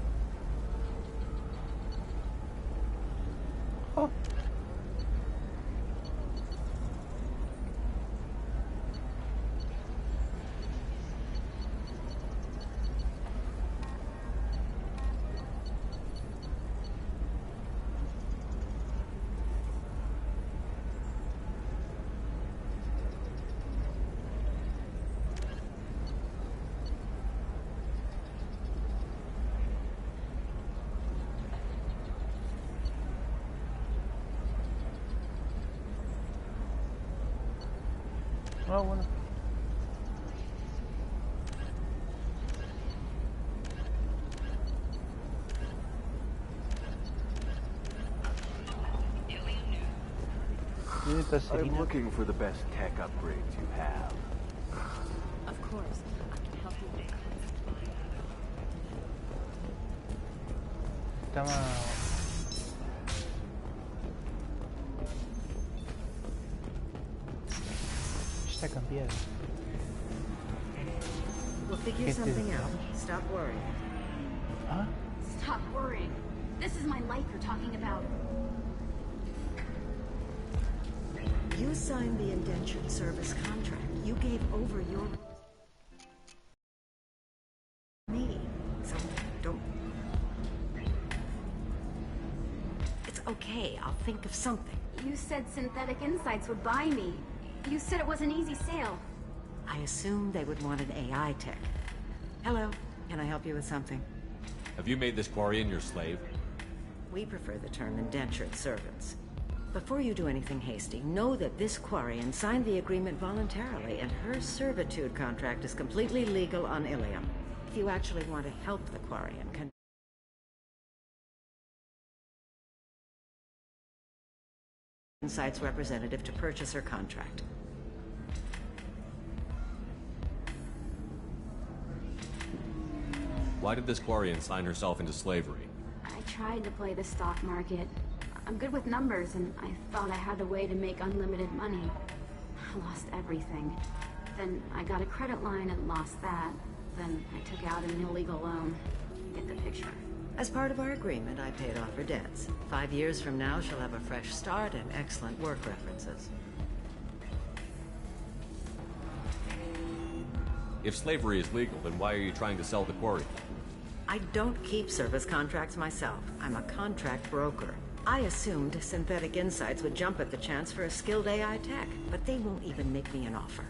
Oh. Ah, bueno. I'm looking for the best tech upgrades you have. Of course. I can help you with Tama. Está cambiado. We'll figure something out. Stop worrying. Huh? Stop worrying. This is my life you're talking about. You signed the indentured service contract. You gave over your... me. So, don't... It's okay. I'll think of something. You said Synthetic Insights would buy me. You said it was an easy sale. I assumed they would want an AI tech. Hello. Can I help you with something? Have you made this Quarian your slave? We prefer the term indentured servants. Before you do anything hasty, know that this Quarian signed the agreement voluntarily, and her servitude contract is completely legal on Ilium. If you actually want to help the Quarian, Insight's representative to purchase her contract. Why did this Quarian sign herself into slavery? I tried to play the stock market. I'm good with numbers, and I thought I had a way to make unlimited money. I lost everything. Then I got a credit line and lost that. Then I took out an illegal loan. You get the picture. As part of our agreement, I paid off her debts. 5 years from now, she'll have a fresh start and excellent work references. If slavery is legal, then why are you trying to sell the Quarian? I don't keep service contracts myself. I'm a contract broker. I assumed Synthetic Insights would jump at the chance for a skilled AI tech, but they won't even make me an offer.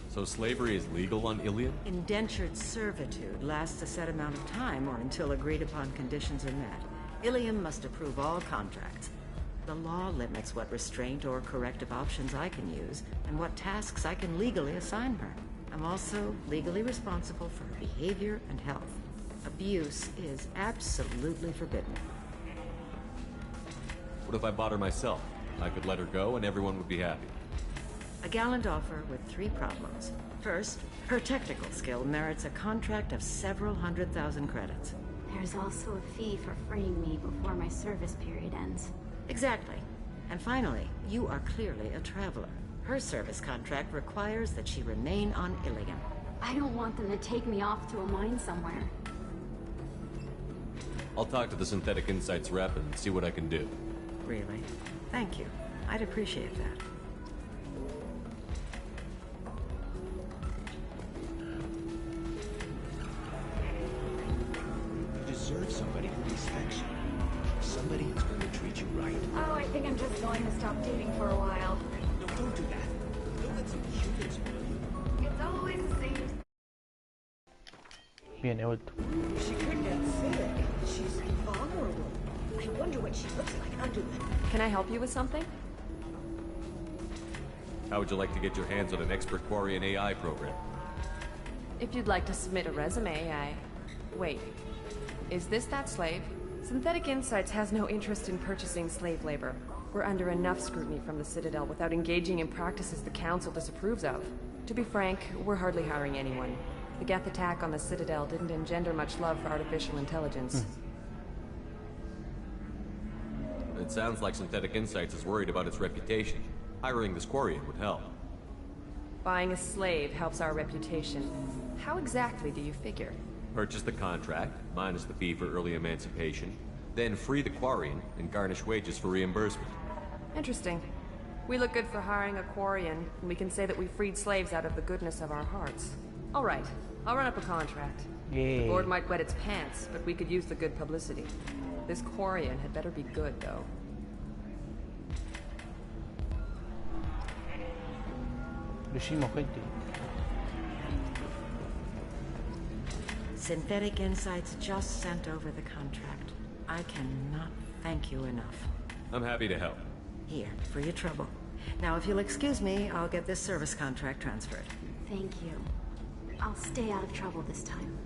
So slavery is legal on Ilium? Indentured servitude lasts a set amount of time or until agreed upon conditions are met. Ilium must approve all contracts. The law limits what restraint or corrective options I can use and what tasks I can legally assign her. I'm also legally responsible for her behavior and health. Abuse is absolutely forbidden. What if I bought her myself? I could let her go and everyone would be happy. A gallant offer with 3 problems. First, her technical skill merits a contract of several 100,000 credits. There's also a fee for freeing me before my service period ends. Exactly. And finally, you are clearly a traveler. Her service contract requires that she remain on Ilium. I don't want them to take me off to a mine somewhere. I'll talk to the Synthetic Insights rep and see what I can do. Really? Thank you. I'd appreciate that. You deserve somebody who respects you. Somebody who's going to treat you right. Oh, I think I'm just going to stop dating for a while. No, don't do that. Don't let some Cupid spoil you. It's always the same. Bien, he vuelto. She could get sick. She's vulnerable. I wonder what she looks like under them. Can I help you with something? How would you like to get your hands on an expert Quarian AI program? If you'd like to submit a resume, Wait. Is this that slave? Synthetic Insights has no interest in purchasing slave labor. We're under enough scrutiny from the Citadel without engaging in practices the Council disapproves of. To be frank, we're hardly hiring anyone. The Geth attack on the Citadel didn't engender much love for artificial intelligence. It sounds like Synthetic Insights is worried about its reputation. Hiring this Quarian would help. Buying a slave helps our reputation. How exactly do you figure? Purchase the contract, minus the fee for early emancipation, then free the Quarian and garnish wages for reimbursement. Interesting. We look good for hiring a Quarian, and we can say that we freed slaves out of the goodness of our hearts. All right, I'll run up a contract. The board might wet its pants, but we could use the good publicity. This Quarian had better be good, though. Lo hicimos, gente. Synthetic Insights just sent over the contract. I cannot thank you enough. I'm happy to help. Here, for your trouble. Now, if you'll excuse me, I'll get this service contract transferred. Thank you. I'll stay out of trouble this time.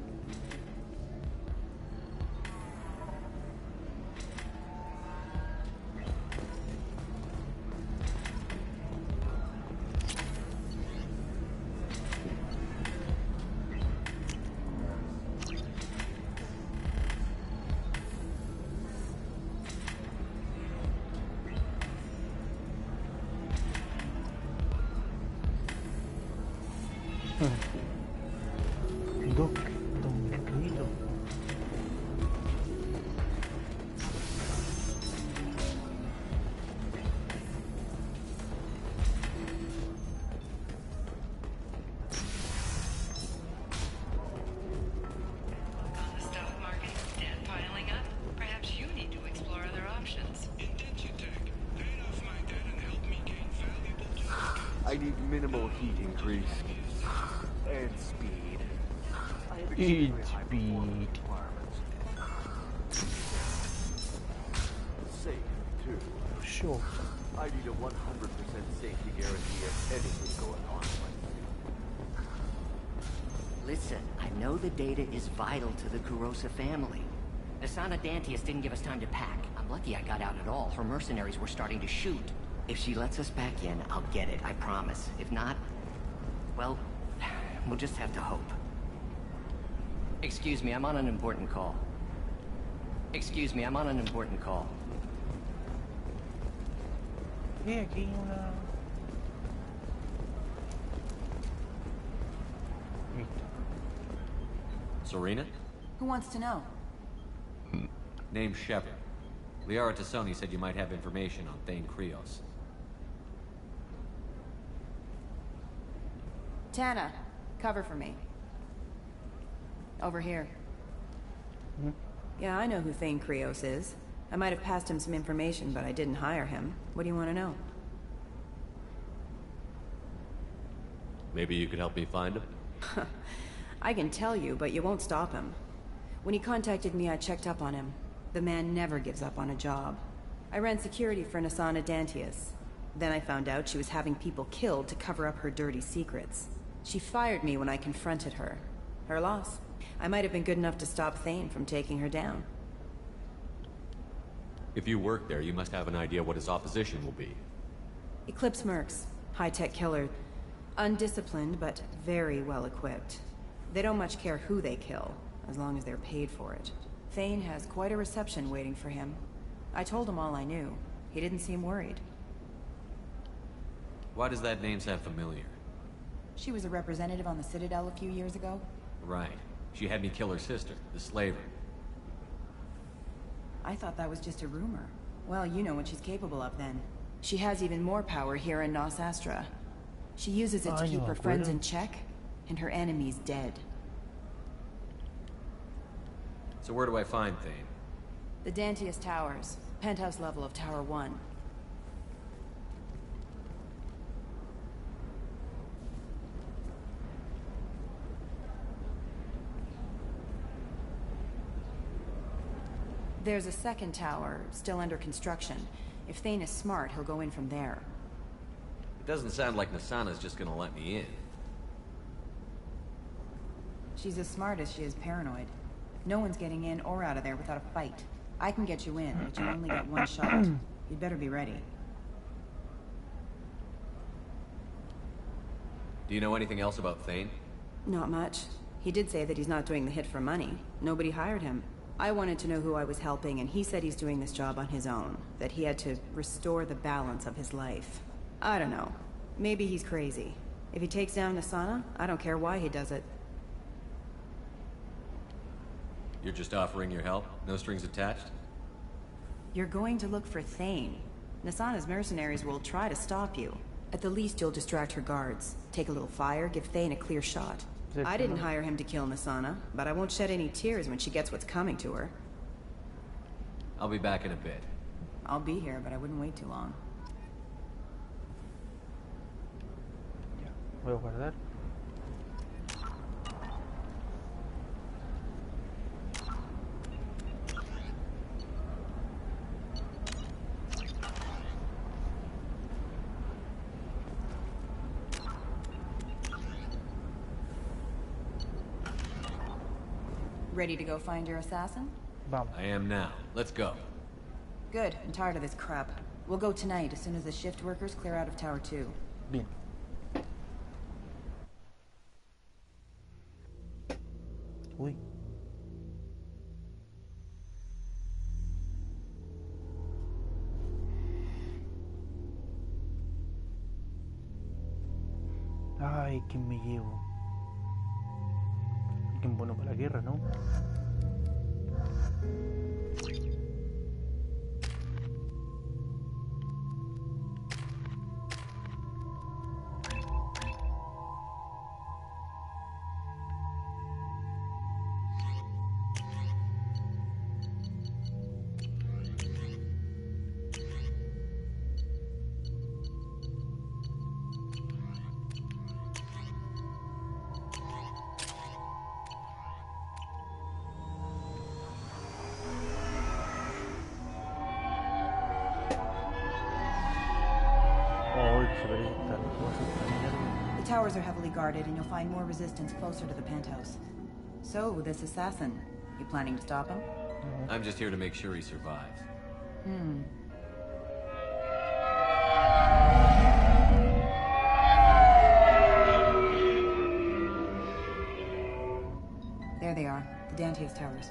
I need minimal heat increase. And speed. I have Speed. requirements. Safe, too. Sure. I need a 100% safety guarantee if anything going on. Listen, I know the data is vital to the Kurosa family. Asana Dantius didn't give us time to pack. I'm lucky I got out at all. Her mercenaries were starting to shoot. If she lets us back in, I'll get it, I promise. If not, well, we'll just have to hope. Excuse me, I'm on an important call. Excuse me, I'm on an important call. Yeah, aquí una... Serena? Who wants to know? Name's Shepard. Liara Tassoni said you might have information on Thane Krios. Tana, cover for me. Over here. Yeah, I know who Thane Krios is. I might have passed him some information, but I didn't hire him. What do you want to know? Maybe you could help me find him? I can tell you, but you won't stop him. When he contacted me, I checked up on him. The man never gives up on a job. I ran security for Asana Dantius. Then I found out she was having people killed to cover up her dirty secrets. She fired me when I confronted her. Her loss. I might have been good enough to stop Thane from taking her down. If you work there, you must have an idea what his opposition will be. Eclipse mercs. High-tech killer. Undisciplined, but very well equipped. They don't much care who they kill, as long as they're paid for it. Thane has quite a reception waiting for him. I told him all I knew. He didn't seem worried. Why does that name sound familiar? She was a representative on the Citadel a few years ago. Right. She had me kill her sister, the slaver. I thought that was just a rumor. Well, you know what she's capable of then. She has even more power here in Nos Astra. She uses it to keep her friends in check, and her enemies dead. So where do I find Thane? The Dantius Towers. Penthouse level of Tower 1. There's a second tower, still under construction. If Thane is smart, he'll go in from there. It doesn't sound like Nasana's just gonna let me in. She's as smart as she is paranoid. No one's getting in or out of there without a fight. I can get you in, but you only get one shot. You'd better be ready. Do you know anything else about Thane? Not much. He did say that he's not doing the hit for money. Nobody hired him. I wanted to know who I was helping, and he said he's doing this job on his own. That he had to restore the balance of his life. I don't know. Maybe he's crazy. If he takes down Nasana, I don't care why he does it. You're just offering your help? No strings attached? You're going to look for Thane. Nasana's mercenaries will try to stop you. At the least, you'll distract her guards. Take a little fire, give Thane a clear shot. I didn't hire him to kill Nasana, but I won't shed any tears when she gets what's coming to her. I'll be back in a bit. I'll be here, but I wouldn't wait too long. Voy a guardar. Ready to go find your assassin? Vamos. I am now. Let's go. Good. I'm tired of this crap. We'll go tonight as soon as the shift workers clear out of Tower 2. Bien. Uy. Ay, ¿quién me llevo? Alguien bueno para la guerra, ¿no? The towers are heavily guarded, and you'll find more resistance closer to the penthouse. So, this assassin, you planning to stop him? I'm just here to make sure he survives. There they are, the Dante's towers.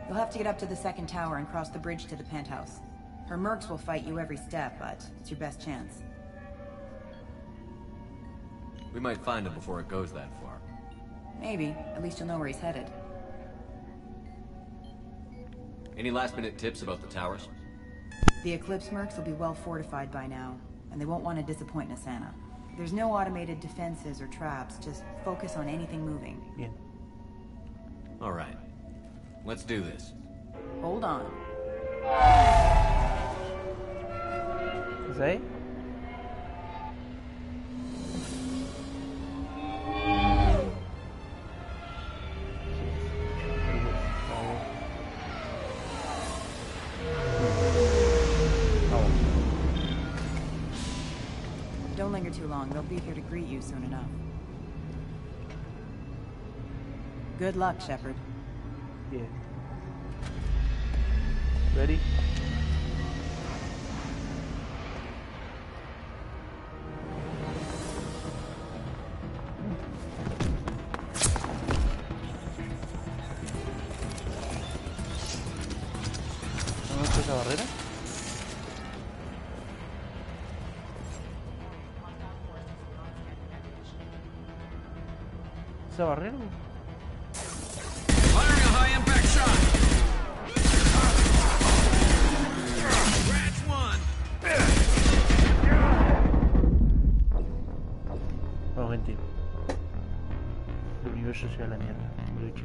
You'll have to get up to the second tower and cross the bridge to the penthouse. Her mercs will fight you every step, but it's your best chance. We might find him before it goes that far. Maybe. At least you'll know where he's headed. Any last-minute tips about the towers? The Eclipse mercs will be well fortified by now, and they won't want to disappoint Nasana. There's no automated defenses or traps, just focus on anything moving. Bien. All right. Let's do this. Hold on. ¿Es ahí? Don't linger too long. They'll be here to greet you soon enough. Good luck, Shepard. Yeah. Ready? ¿Dónde está esa barrera? ¿Esa barrera? Firing a high-impact shot! Scratch one! Bueno, gente. El universo se va a la mierda. Lo he dicho.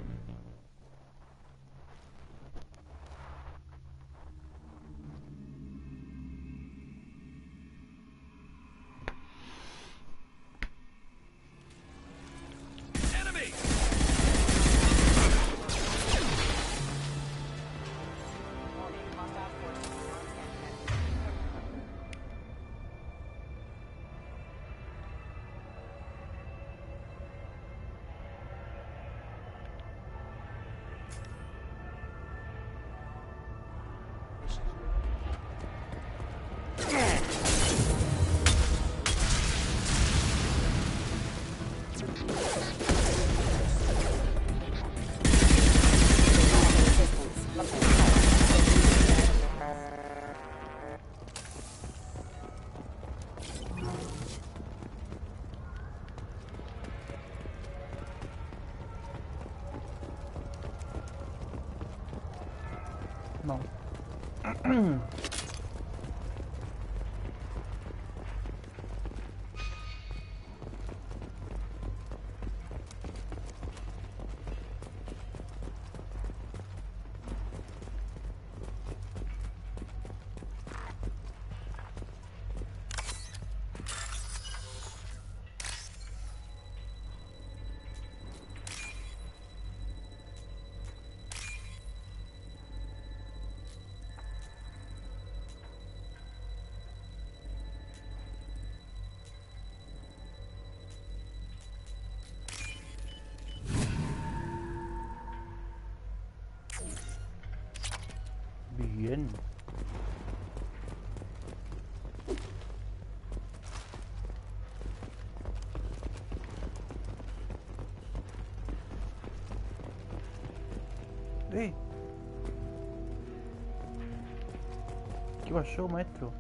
No. Bien. ¿Qué pasó, maestro?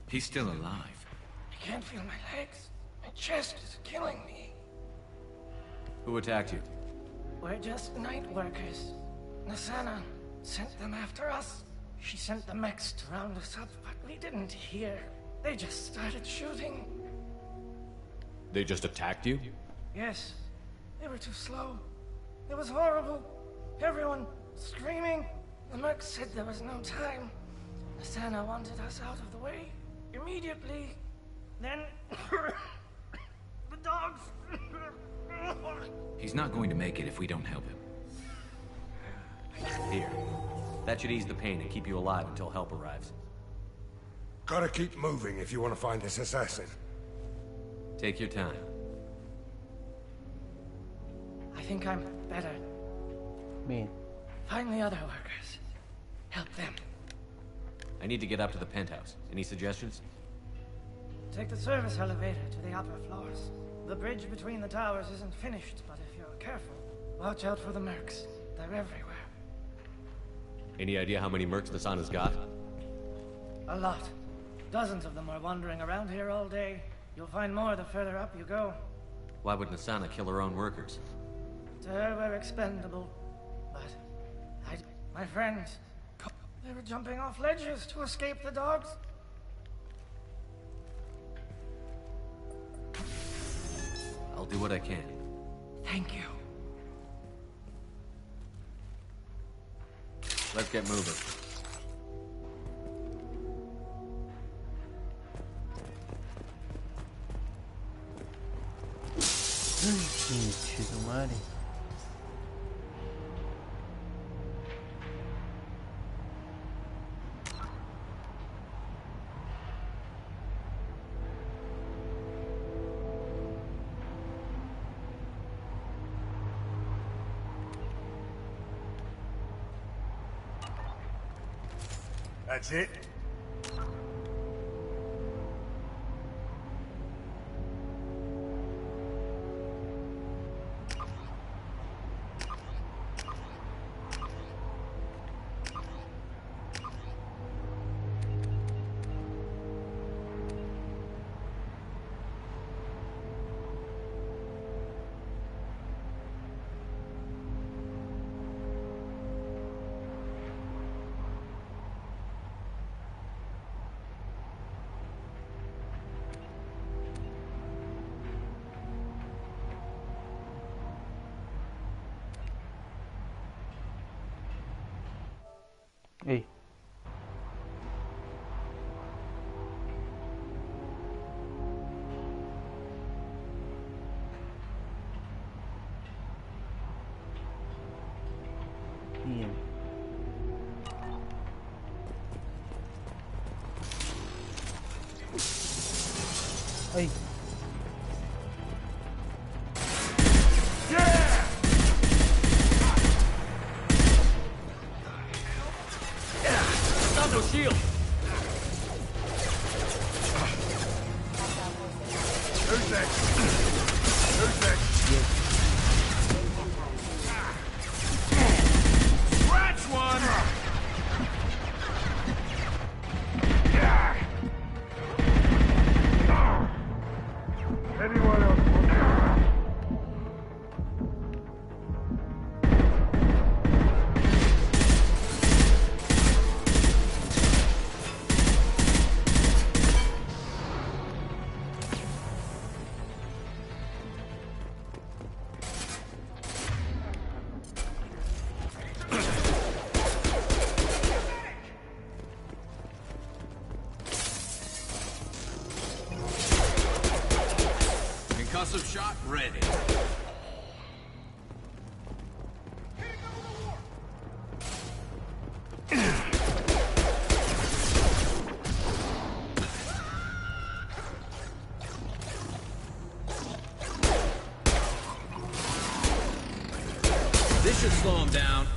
He's still alive. I can't feel my legs. My chest is killing me. Who attacked you? We're just night workers. Nasana sent them after us. She sent the mechs to round us up, but we didn't hear. They just started shooting. They just attacked you? Yes. They were too slow. It was horrible. Everyone screaming. The mechs said there was no time. Nasana wanted us out of the way immediately. Then the dogs. He's not going to make it if we don't help him. Here. That should ease the pain and keep you alive until help arrives. Gotta keep moving if you want to find this assassin. Take your time. I think I'm better. Bien. Find the other workers. Help them. I need to get up to the penthouse. Any suggestions? Take the service elevator to the upper floors. The bridge between the towers isn't finished, but if you're careful, watch out for the mercs. They're everywhere. Any idea how many mercs Nasana's got? A lot. Dozens of them are wandering around here all day. You'll find more the further up you go. Why would Nasana kill her own workers? To her, we're expendable. But my friends, they were jumping off ledges to escape the dogs. I'll do what I can. Thank you. Let's get moving. Pinche su madre. That's it? Hey. Bien. Ay. ready. This should slow him down.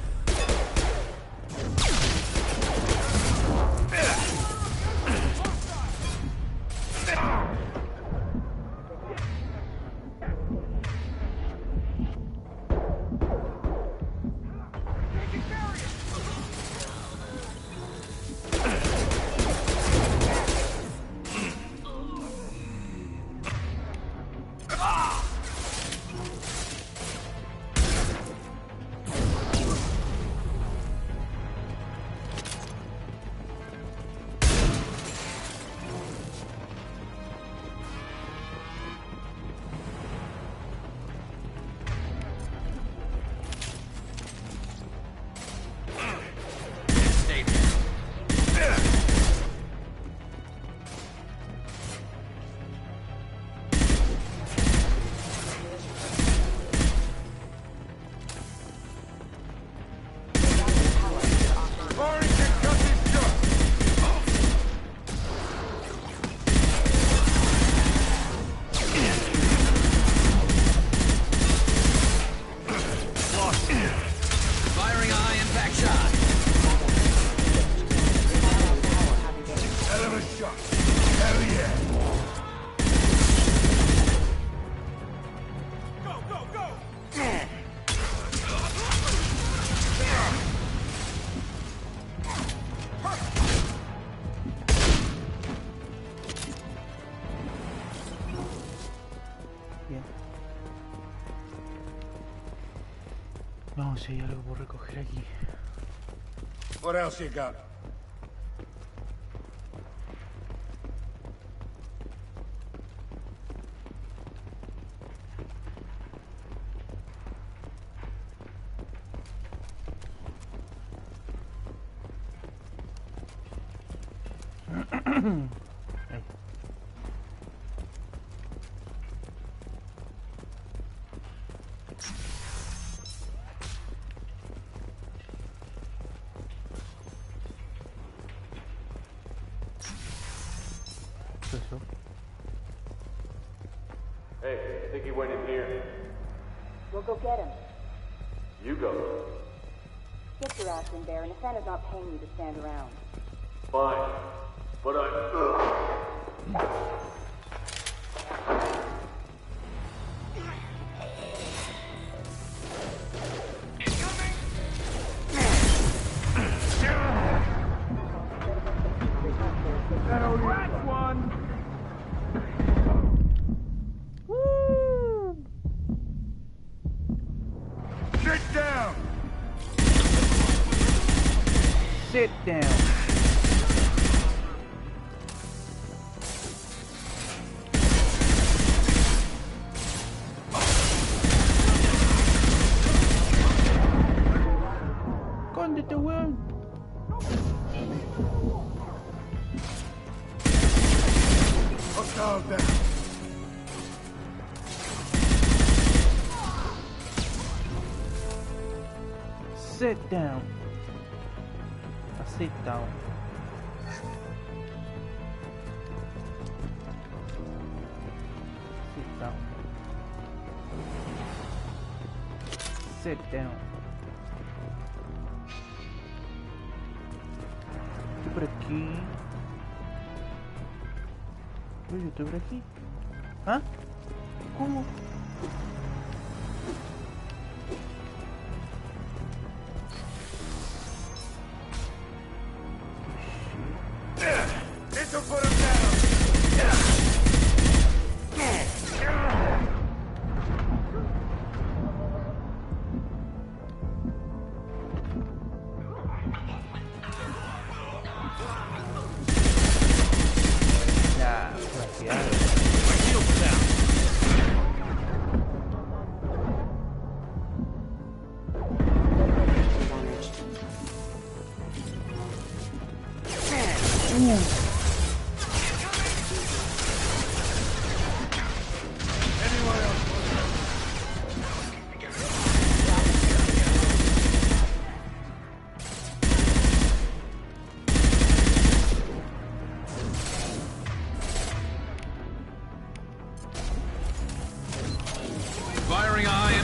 Vamos, si hay algo por recoger aquí. What else you got? Hey, I think he went in here. We'll go get him. You go. Get your ass in there, and Nathana's not paying you to stand around. Fine. But That's one! Sit down! Sit down. Escóndete, weón. Hostile down. Sit down. Sit down. Sit down. Sit down. Estoy por aquí. Uy, yo estoy por aquí. ¿Ah? ¿Cómo? This'll put him down! Ya, gracias.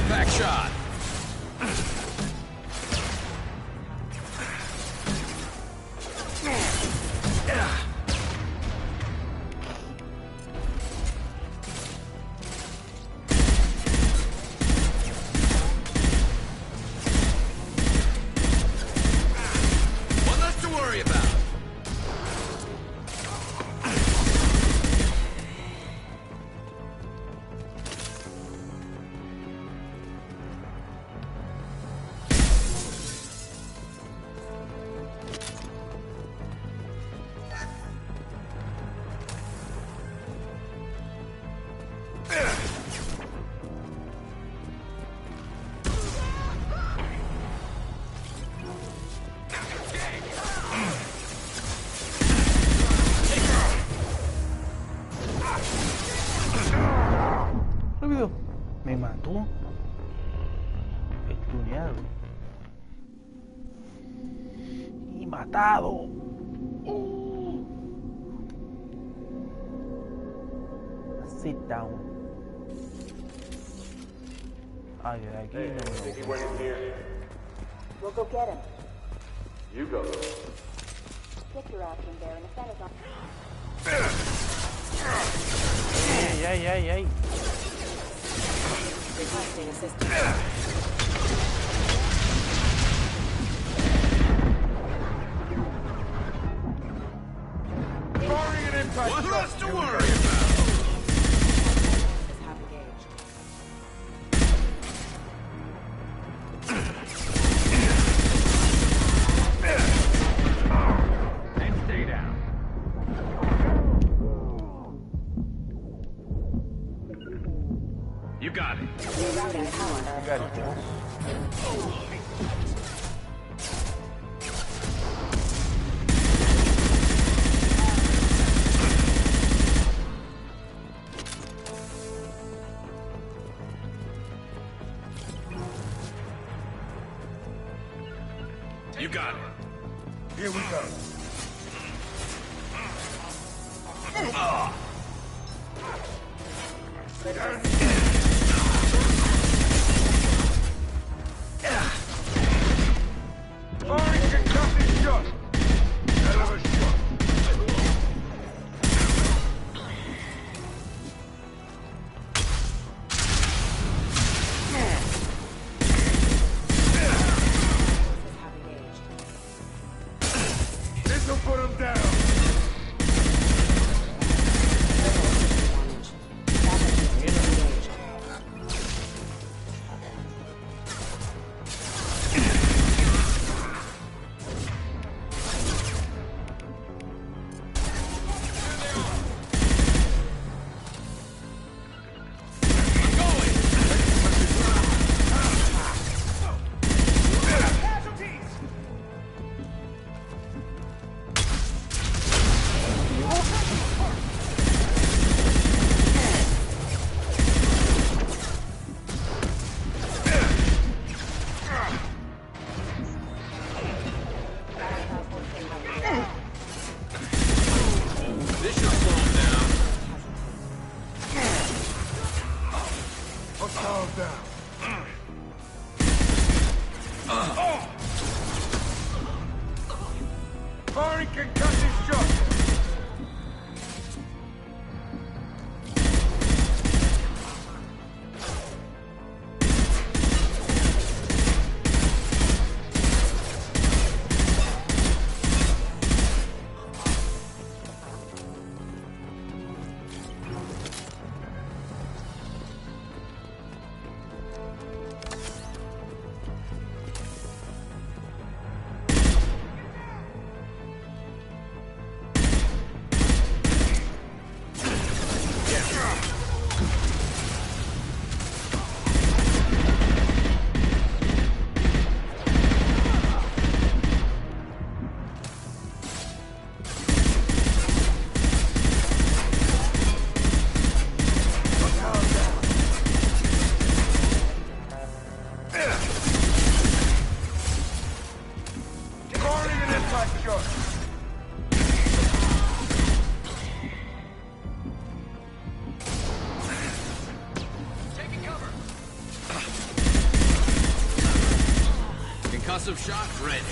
Impact shot. One less to worry about. Rápido. Me mató. Estuneado. Y matado. Sit down. Ay, de aquí Hey, no think he me went in here? We'll go get him. You go. Get your ass in there, and if that is not... Ay, ay, ay, ay. Requesting assistance. Firing an impact One shot. less to Here we worry go. about. Have engaged. And stay down. You got it. I got it. You got it. Here we go. Firing concussive shot. Hell of a shot. This'll put him down. This should slow him down. Hostile down. Firing concussive shot. Explosive shock ready.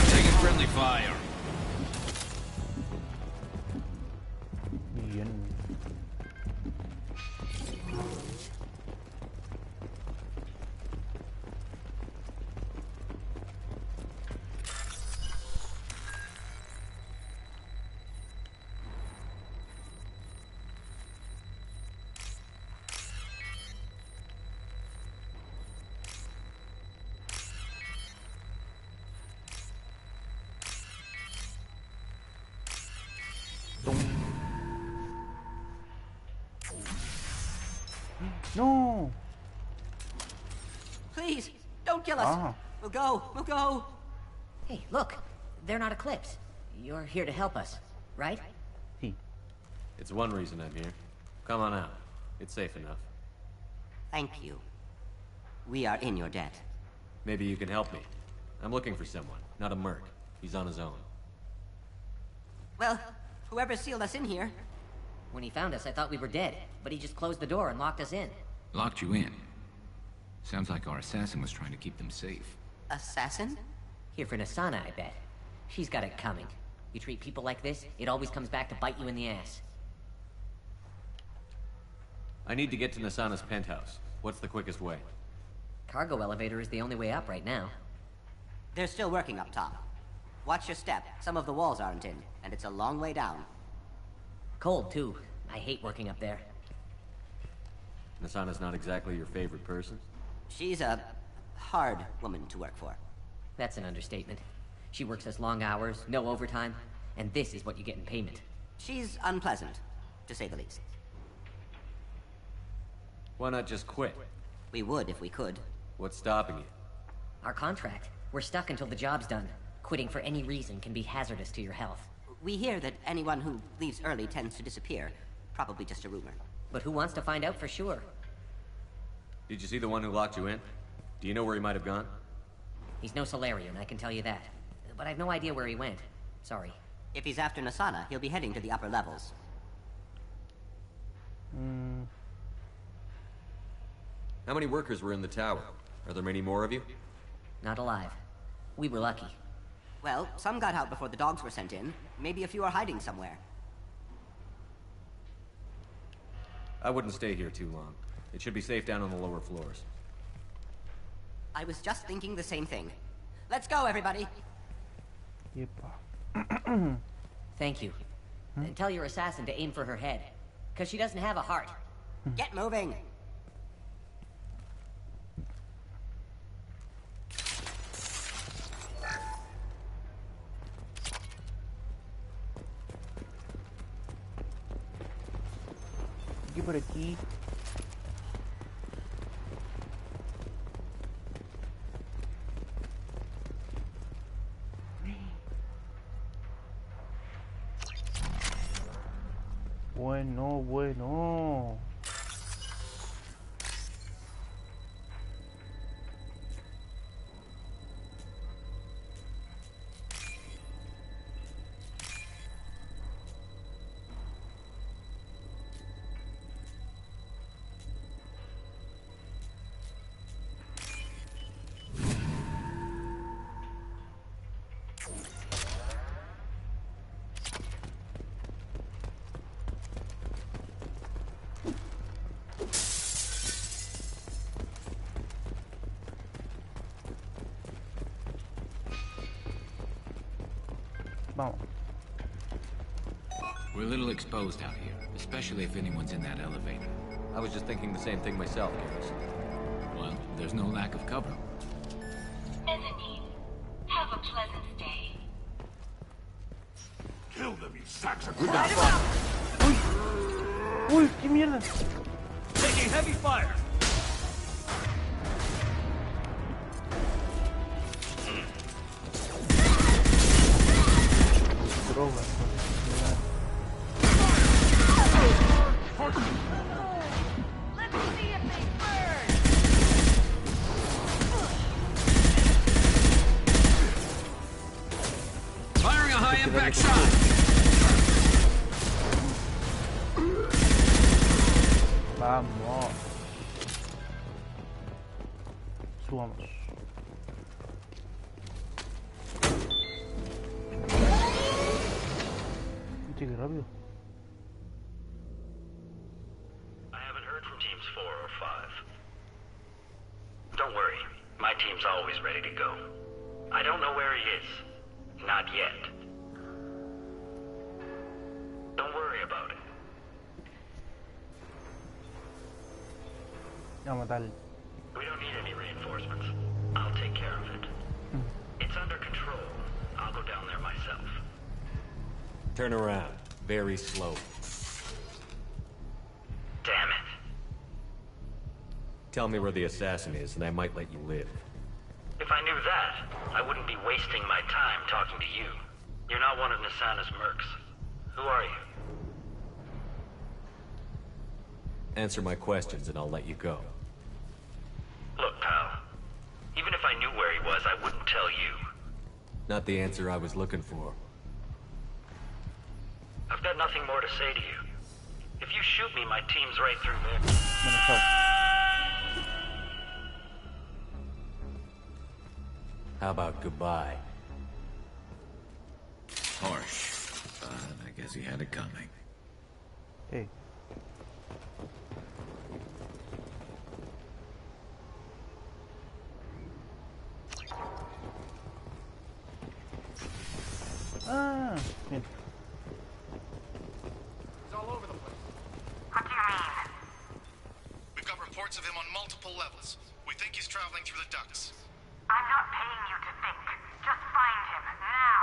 Taking friendly fire. Bien. No. Please, don't kill us. Ah. We'll go. We'll go. Hey, look. They're not Eclipse. You're here to help us, right? Sí. It's one reason I'm here. Come on out. It's safe enough. Thank you. We are in your debt. Maybe you can help me. I'm looking for someone, not a merc. He's on his own. Well, whoever sealed us in here. When he found us, I thought we were dead, but he just closed the door and locked us in. Locked you in. Sounds like our assassin was trying to keep them safe. Assassin? Here for Nasana, I bet. She's got it coming. You treat people like this, it always comes back to bite you in the ass. I need to get to Nasana's penthouse. What's the quickest way? Cargo elevator is the only way up right now. They're still working up top. Watch your step. Some of the walls aren't in, and it's a long way down. Cold, too. I hate working up there. Nasana's not exactly your favorite person? She's a hard woman to work for. That's an understatement. She works us long hours, no overtime, and this is what you get in payment. She's unpleasant, to say the least. Why not just quit? We would if we could. What's stopping you? Our contract. We're stuck until the job's done. Quitting for any reason can be hazardous to your health. We hear that anyone who leaves early tends to disappear. Probably just a rumor. But who wants to find out for sure? Did you see the one who locked you in? Do you know where he might have gone? He's no Solarian, I can tell you that. But I've no idea where he went. Sorry. If he's after Nasana, he'll be heading to the upper levels. How many workers were in the tower? Are there many more of you? Not alive. We were lucky. Well, some got out before the dogs were sent in. Maybe a few are hiding somewhere. I wouldn't stay here too long. It should be safe down on the lower floors. I was just thinking the same thing. Let's go, everybody! Yepa. Thank you. And tell your assassin to aim for her head. Because she doesn't have a heart. Get moving! Aquí por aquí. Bueno, bueno. Vamos. We're a little exposed out here, especially if anyone's in that elevator. I was just thinking the same thing myself, Garrison. Well, there's no lack of cover. Mezzanine. Have a pleasant day. Kill them, you sacks of Uy, uy, qué mierda. Taking heavy fire. Drogas. de costura. Vamos. Subamos. Qué rápido. I haven't heard from teams 4 or 5. Don't worry, my team's always ready to go. I don't know where he is. Not yet. Don't worry about it. Vamos a matarle. We don't need any reinforcements. I'll take care of it. It's under control. I'll go down there myself. Turn around. Very slow. Damn it. Tell me where the assassin is, and I might let you live. If I knew that, I wouldn't be wasting my time talking to you. You're not one of Nisana's mercs. Who are you? Answer my questions, and I'll let you go. Look, pal. Even if I knew where he was, I wouldn't tell you. Not the answer I was looking for. I've got nothing more to say to you. If you shoot me, my team's right through there. How about goodbye? Harsh, but I guess he had it coming. Hey. Ah, bien. He's all over the place. What do you mean? We've got reports of him on multiple levels. We think he's traveling through the ducts. I'm not paying you to think. Just find him, now.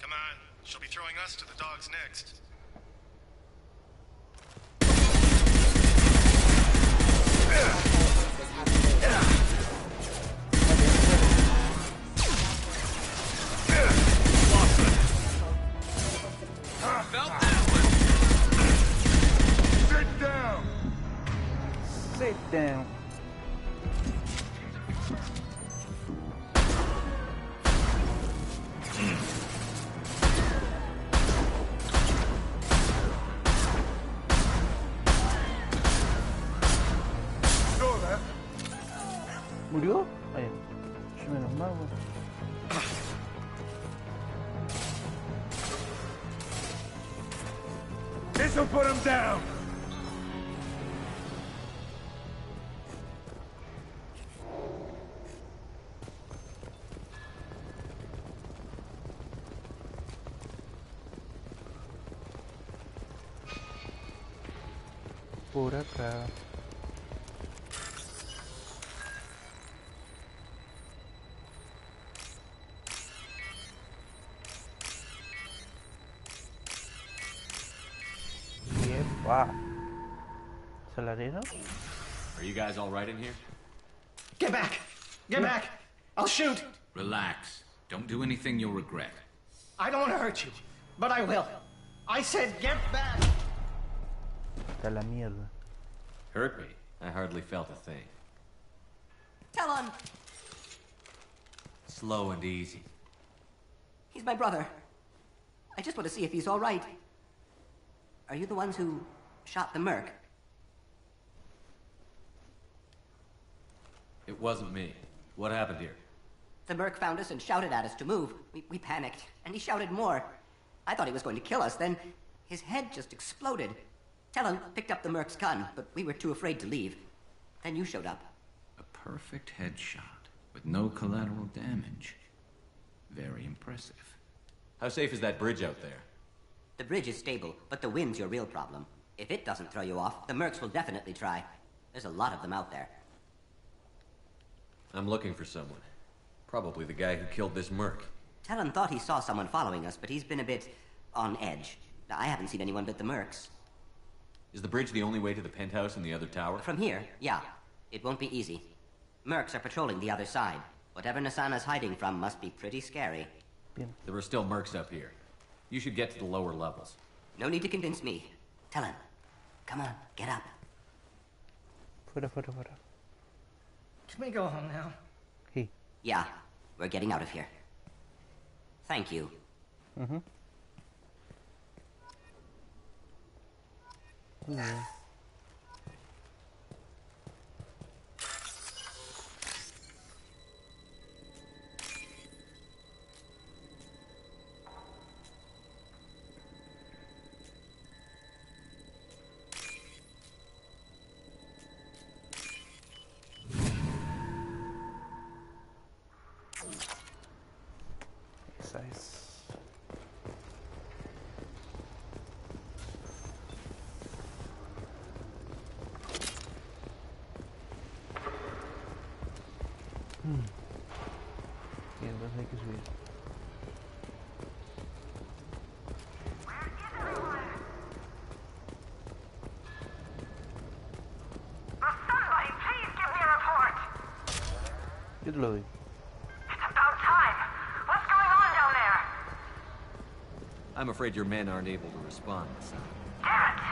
Come on, she'll be throwing us to the dogs next. Felt that one. Sit down. Sit down. ¿Murió? Ay, menos mal, güey. This'll put him down. Por acá. Wow. Salarino? Are you guys all right in here? Get back! Get back! I'll shoot! Relax. Don't do anything you'll regret. I don't want to hurt you, but I will. I said get back! Está la mierda. Hurt me? I hardly felt a thing. Talon! Slow and easy. He's my brother. I just want to see if he's all right. Are you the ones who shot the merc? It wasn't me. What happened here? The merc found us and shouted at us to move. We panicked, and he shouted more. I thought he was going to kill us, then his head just exploded. Talon picked up the merc's gun, but we were too afraid to leave. Then you showed up. A perfect headshot, with no collateral damage. Very impressive. How safe is that bridge out there? The bridge is stable, but the wind's your real problem. If it doesn't throw you off, the mercs will definitely try. There's a lot of them out there. I'm looking for someone. Probably the guy who killed this merc. Talon thought he saw someone following us, but he's been a bit on edge. I haven't seen anyone but the mercs. Is the bridge the only way to the penthouse and the other tower? From here, yeah. It won't be easy. Mercs are patrolling the other side. Whatever Nisana's hiding from must be pretty scary. There are still mercs up here. You should get to the lower levels. No need to convince me. Talon, come on, get up. Fuera. Can we go home now? Hey. Yeah, we're getting out of here. Thank you Muy bien. Esa es. Y entonces hay que subir. Somebody, please give me a report. Yo te lo doy. It's about time. What's going on down there? I'm afraid your men aren't able to respond, son. Damn it!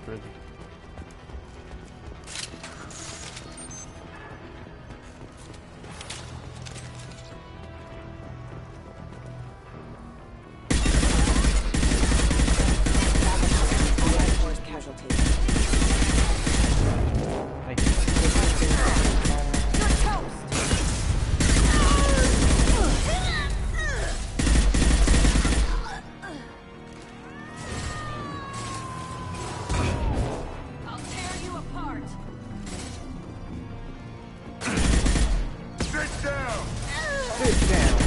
Ready. Casualties. Ahí. You're toast! I'll tear you apart! Sit down! Sit down.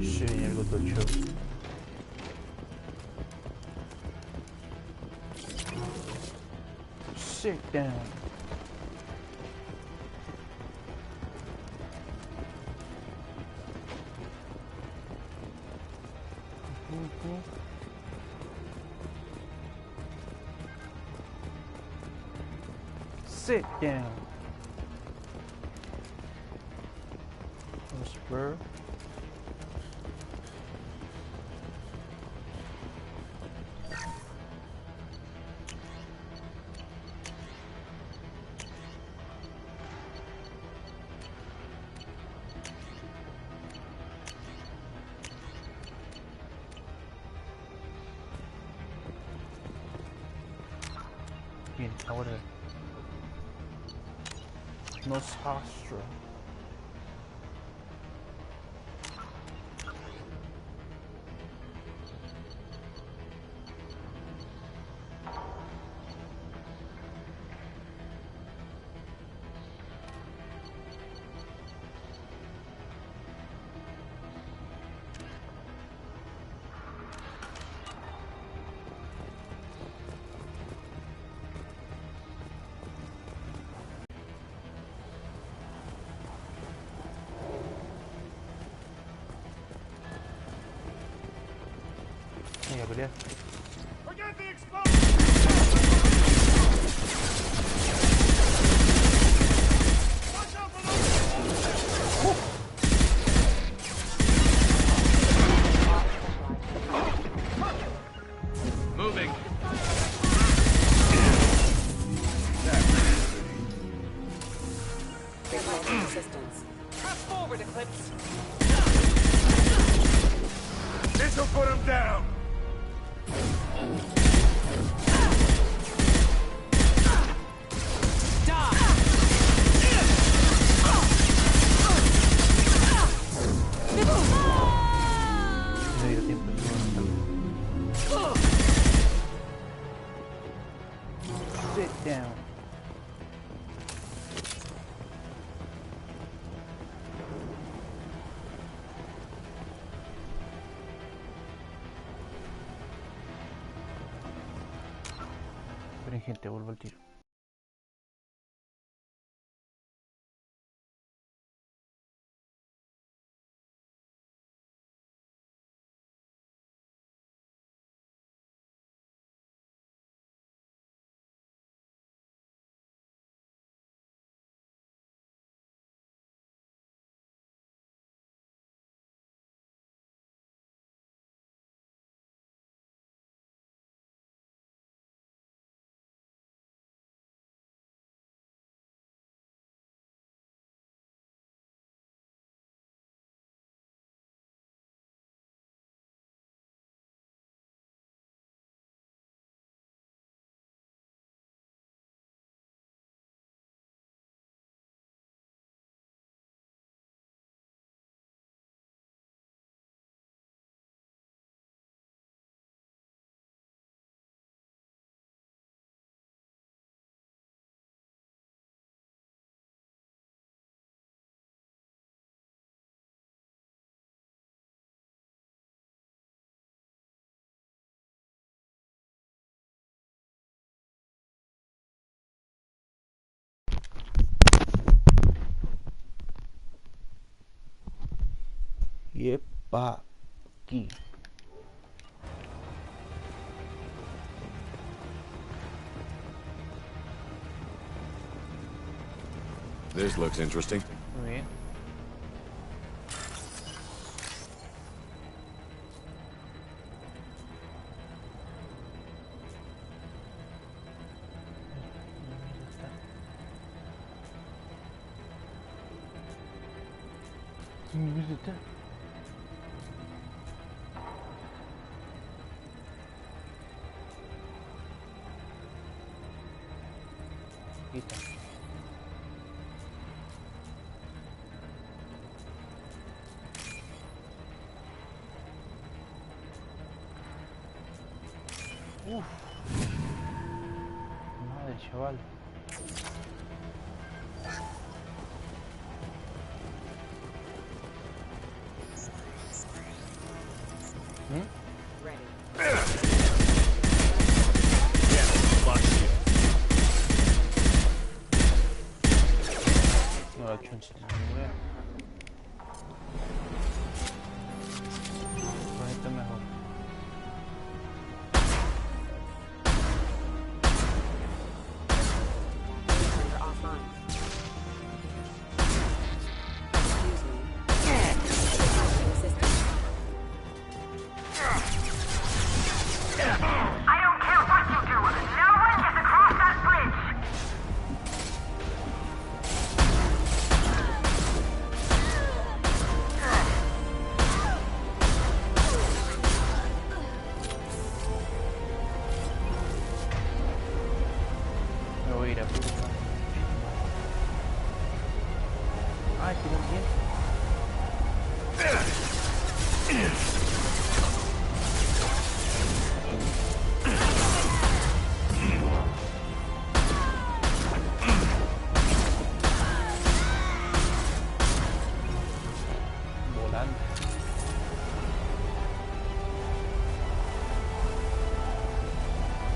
Ще algo tocho. Sit down. Sit down. Whisper. Bien, ahora Nostastro. Venga, pelea. Forget the explosion! Watch out for those! Moving. Resistance. Press forward, Eclipse. This'll put him down! No dio tiempo. Sit down. Esperen, gente, vuelvo al tiro. Yepa, aquí. This looks interesting. Muy bien. ¿Dónde está? Aquí está. Uf. Madre chaval. No la chunche, no voy a... Con esto es mejor. Me voy a ir a puta. Ay, tiene un bien. Volando.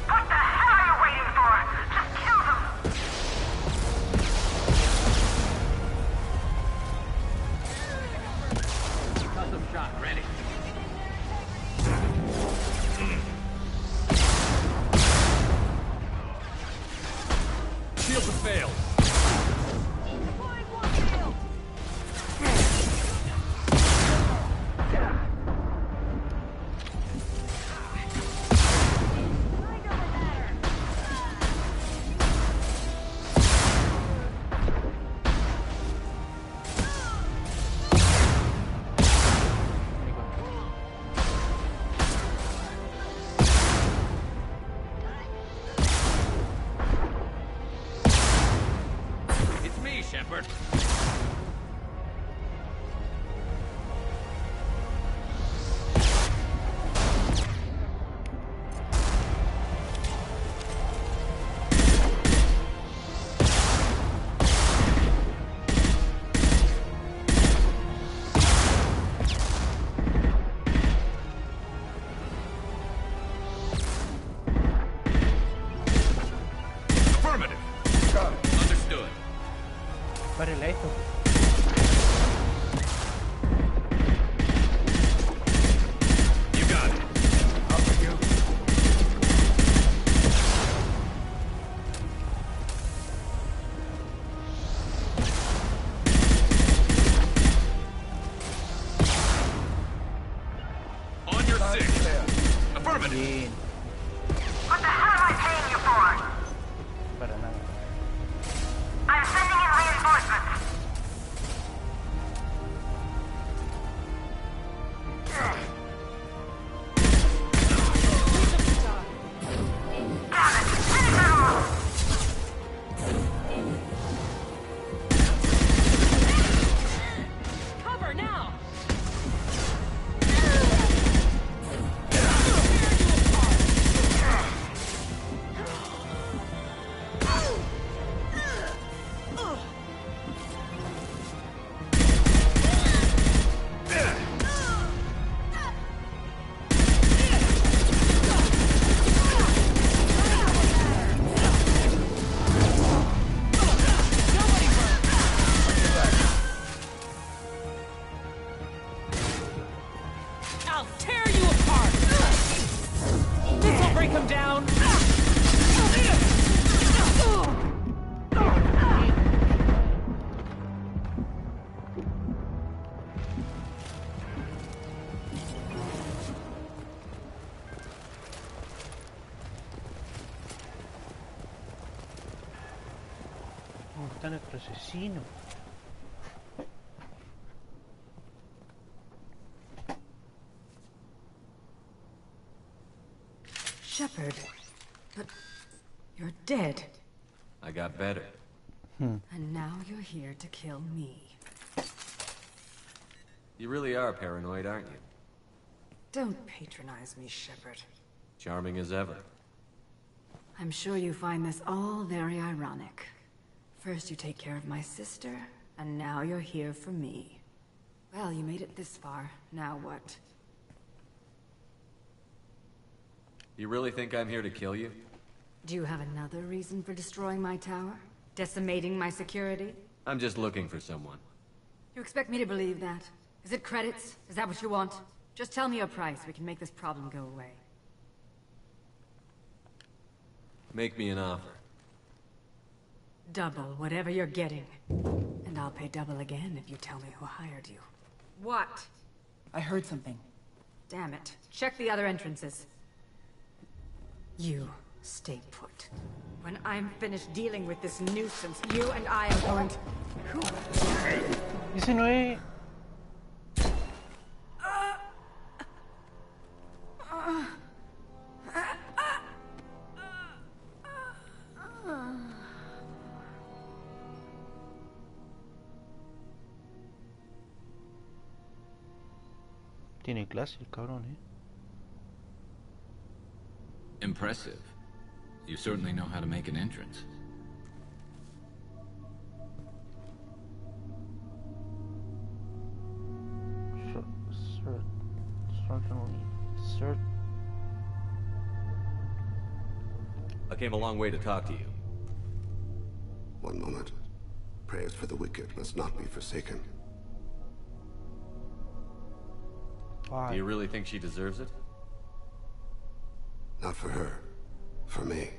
What the hell are you waiting for? Just kill them! Custom shot ready. Shields have failed. It's me, Shepard. Affirmative. Got it. Understood. Párele esto. You got it. Up for you. On your Time six. clear. Affirmative. Bien. What the hell am I paying you for? Para nada. I'm sending in reinforcements. Damn it! Finish them all! Cover now! I'll tear you apart! This'll break him down! ¿Dónde está nuestro asesino? Shepard, but you're dead. I got better. And now you're here to kill me. You really are paranoid, aren't you? Don't patronize me, Shepard. Charming as ever. I'm sure you find this all very ironic. First you take care of my sister, and now you're here for me. Well, you made it this far. Now what? You really think I'm here to kill you? Do you have another reason for destroying my tower? Decimating my security? I'm just looking for someone. You expect me to believe that? Is it credits? Is that what you want? Just tell me a price. We can make this problem go away. Make me an offer. Double whatever you're getting. And I'll pay double again if you tell me who hired you. What? I heard something. Damn it. Check the other entrances. You stay put. When I'm finished dealing with this nuisance, you and I are going to... Ese no es... Tiene clase el cabrón, Impressive. You certainly know how to make an entrance. I came a long way to talk to you. One moment. Prayers for the wicked must not be forsaken. Why? Do you really think she deserves it? Not for her. For me.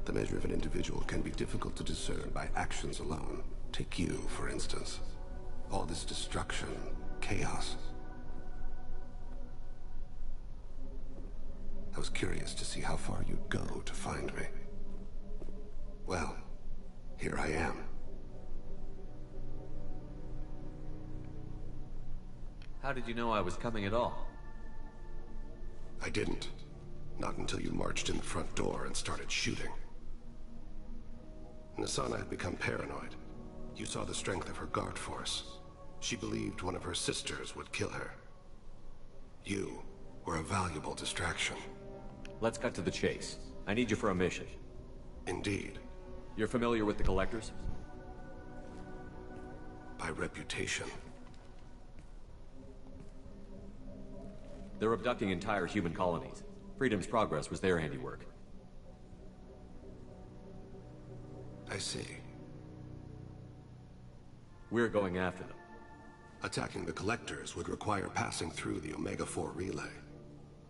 The measure of an individual can be difficult to discern by actions alone. Take you, for instance. All this destruction, chaos. I was curious to see how far you'd go to find me. Well, here I am. How did you know I was coming at all? I didn't. Not until you marched in the front door and started shooting. Nasana had become paranoid. You saw the strength of her guard force. She believed one of her sisters would kill her. You were a valuable distraction. Let's cut to the chase. I need you for a mission. Indeed. You're familiar with the Collectors? By reputation. They're abducting entire human colonies. Freedom's Progress was their handiwork. I see. We're going after them. Attacking the Collectors would require passing through the Omega-4 relay.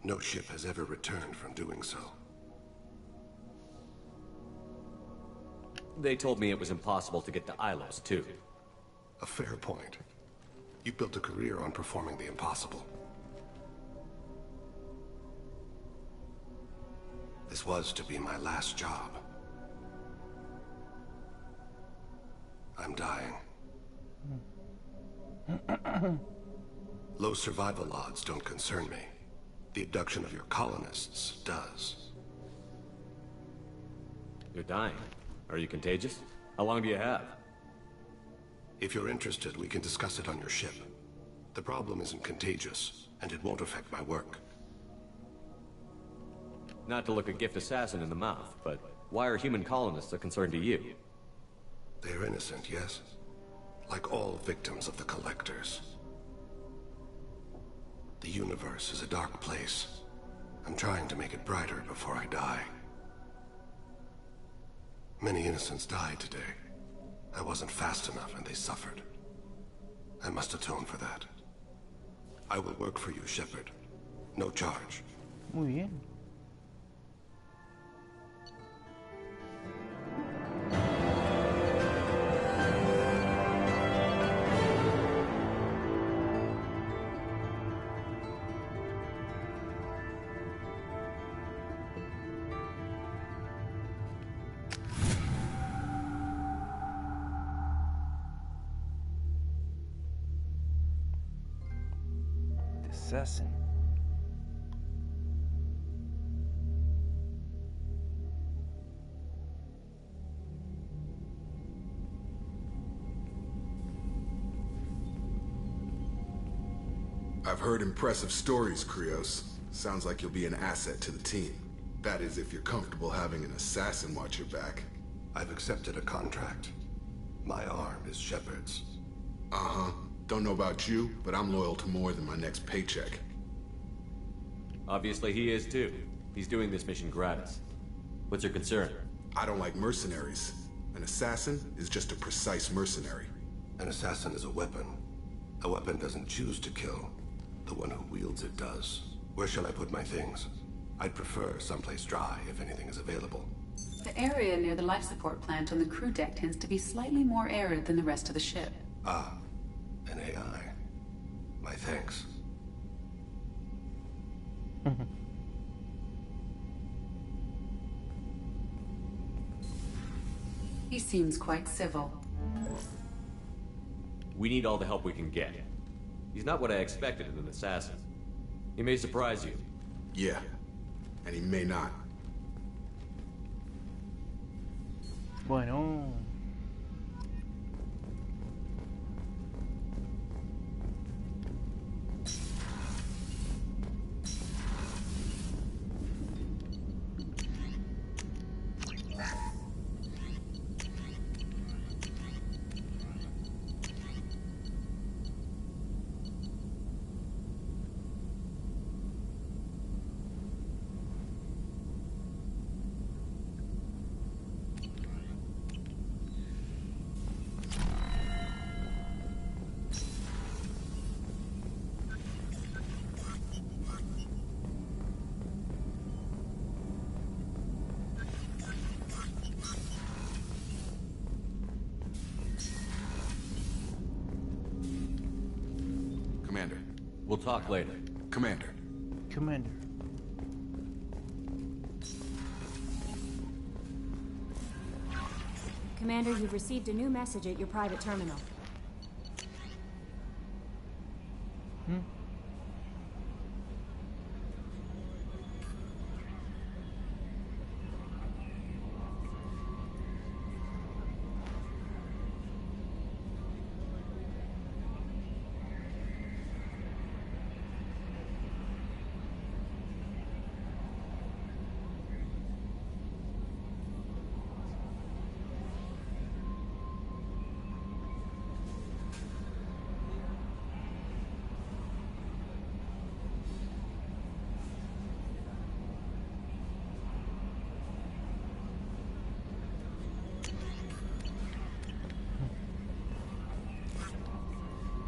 No ship has ever returned from doing so. They told me it was impossible to get to Ilos, too. A fair point. You built a career on performing the impossible. This was to be my last job. I'm dying. Low survival odds don't concern me. The abduction of your colonists does. You're dying. Are you contagious? How long do you have? If you're interested, we can discuss it on your ship. The problem isn't contagious, and it won't affect my work. Not to look a gift assassin in the mouth, but why are human colonists a concern to you? They're innocent, yes? Like all victims of the Collectors. The universe is a dark place. I'm trying to make it brighter before I die. Many innocents died today. I wasn't fast enough and they suffered. I must atone for that. I will work for you, Shepard. No charge. Muy bien. Assassin. I've heard impressive stories, Krios. Sounds like you'll be an asset to the team. That is, if you're comfortable having an assassin watch your back. I've accepted a contract. My arm is Shepard's. Uh-huh. Don't know about you, but I'm loyal to more than my next paycheck. Obviously he is too. He's doing this mission gratis. What's your concern? I don't like mercenaries. An assassin is just a precise mercenary. An assassin is a weapon. A weapon doesn't choose to kill. The one who wields it does. Where shall I put my things? I'd prefer someplace dry if anything is available. The area near the life support plant on the crew deck tends to be slightly more arid than the rest of the ship. Ah, an AI. My thanks. He seems quite civil. We need all the help we can get. He's not what I expected in an assassin. He may surprise you. Yeah, and he may not. Bueno. Commander. We'll talk later. Commander. Commander. Commander, you've received a new message at your private terminal.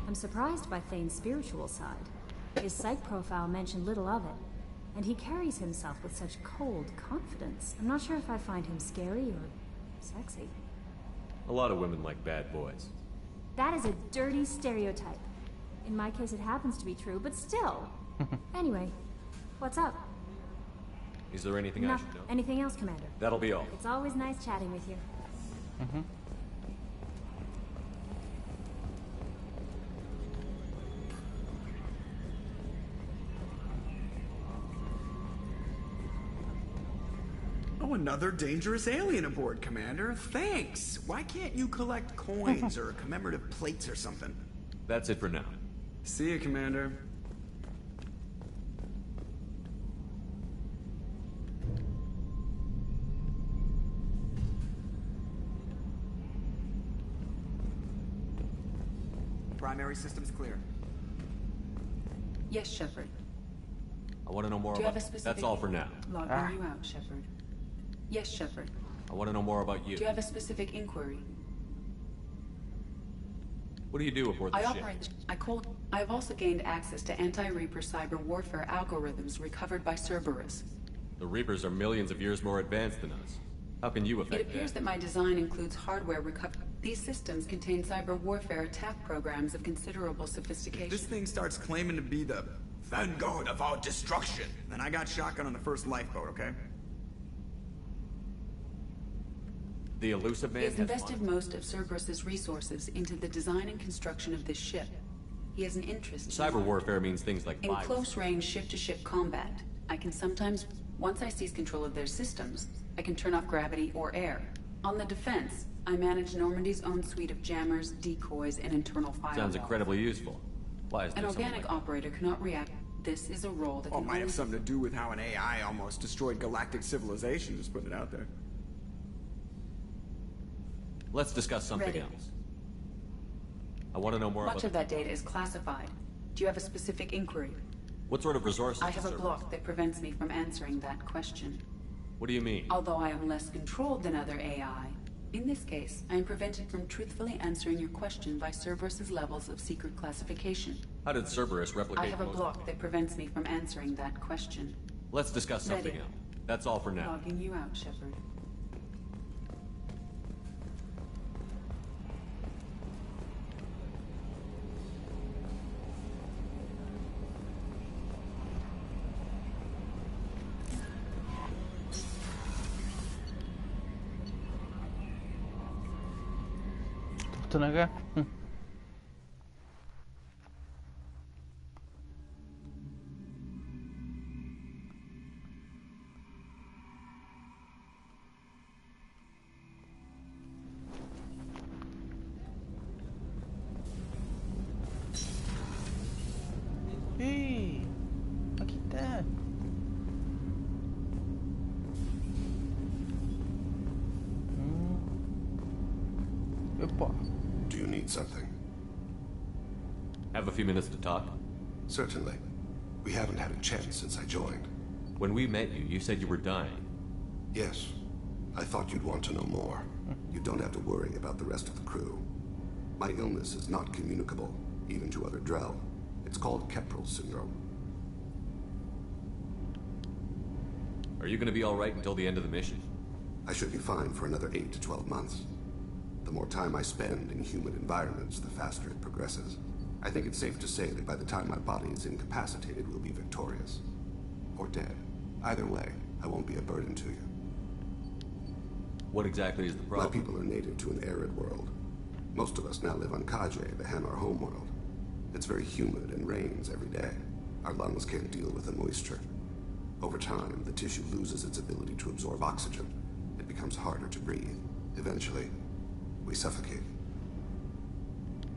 I'm surprised by Thane's spiritual side. His psych profile mentioned little of it, and he carries himself with such cold confidence. I'm not sure if I find him scary or sexy. A lot of women like bad boys. That is a dirty stereotype. In my case, it happens to be true, but still. Anyway, what's up? Is there anything I should know? Anything else, Commander? That'll be all. It's always nice chatting with you. Oh, another dangerous alien aboard, Commander. Thanks. Why can't you collect coins or commemorative plates or something? That's it for now. See you, Commander. Primary systems clear. Yes, Shepard. I want to know more Do you about... have a specific... That's all for now. Logging you out, Shepard. Yes, Shepard. I want to know more about you. Do you have a specific inquiry? What do you do aboard the ship? I have also gained access to anti-Reaper cyber warfare algorithms recovered by Cerberus. The Reapers are millions of years more advanced than us. How can you affect It appears that my design includes hardware recovery. These systems contain cyber warfare attack programs of considerable sophistication. If this thing starts claiming to be the vanguard of our destruction, then I got shotgun on the first lifeboat, okay? The elusive man He has invested most of Cerberus's resources into the design and construction of this ship. He has an interest Cyber warfare means things like in close-range ship-to-ship combat. I can sometimes, once I seize control of their systems, I can turn off gravity or air. On the defense, I manage Normandy's own suite of jammers, decoys, and internal firewalls. Sounds incredibly useful. Why is An there organic operator cannot react. This is a role that Oh, can might only... have something to do with how an AI almost destroyed galactic civilization, just putting it out there. Let's discuss something Ready. else. I want to know more Much about... of that data is classified. Do you have a specific inquiry? What sort of resources? I have a does block that prevents me from answering that question. What do you mean? Although I am less controlled than other AI, in this case, I am prevented from truthfully answering your question by Cerberus's levels of secret classification. How did Cerberus replicate... I have a most- block that prevents me from answering that question. Let's discuss something Ready. else. That's all for now. Logging you out, Shepard. Están acá. ¡Ey! Aquí está. Epa. Do you need something? Have a few minutes to talk? Certainly. We haven't had a chance since I joined. When we met you, you said you were dying. Yes. I thought you'd want to know more. You don't have to worry about the rest of the crew. My illness is not communicable, even to other Drell. It's called Keprel syndrome. Are you going to be all right until the end of the mission? I should be fine for another 8 to 12 months. The more time I spend in humid environments, the faster it progresses. I think it's safe to say that by the time my body is incapacitated, we'll be victorious. Or dead. Either way, I won't be a burden to you. What exactly is the problem? My people are native to an arid world. Most of us now live on Kaje, the Hanar homeworld. It's very humid and rains every day. Our lungs can't deal with the moisture. Over time, the tissue loses its ability to absorb oxygen. It becomes harder to breathe. Eventually, we suffocate.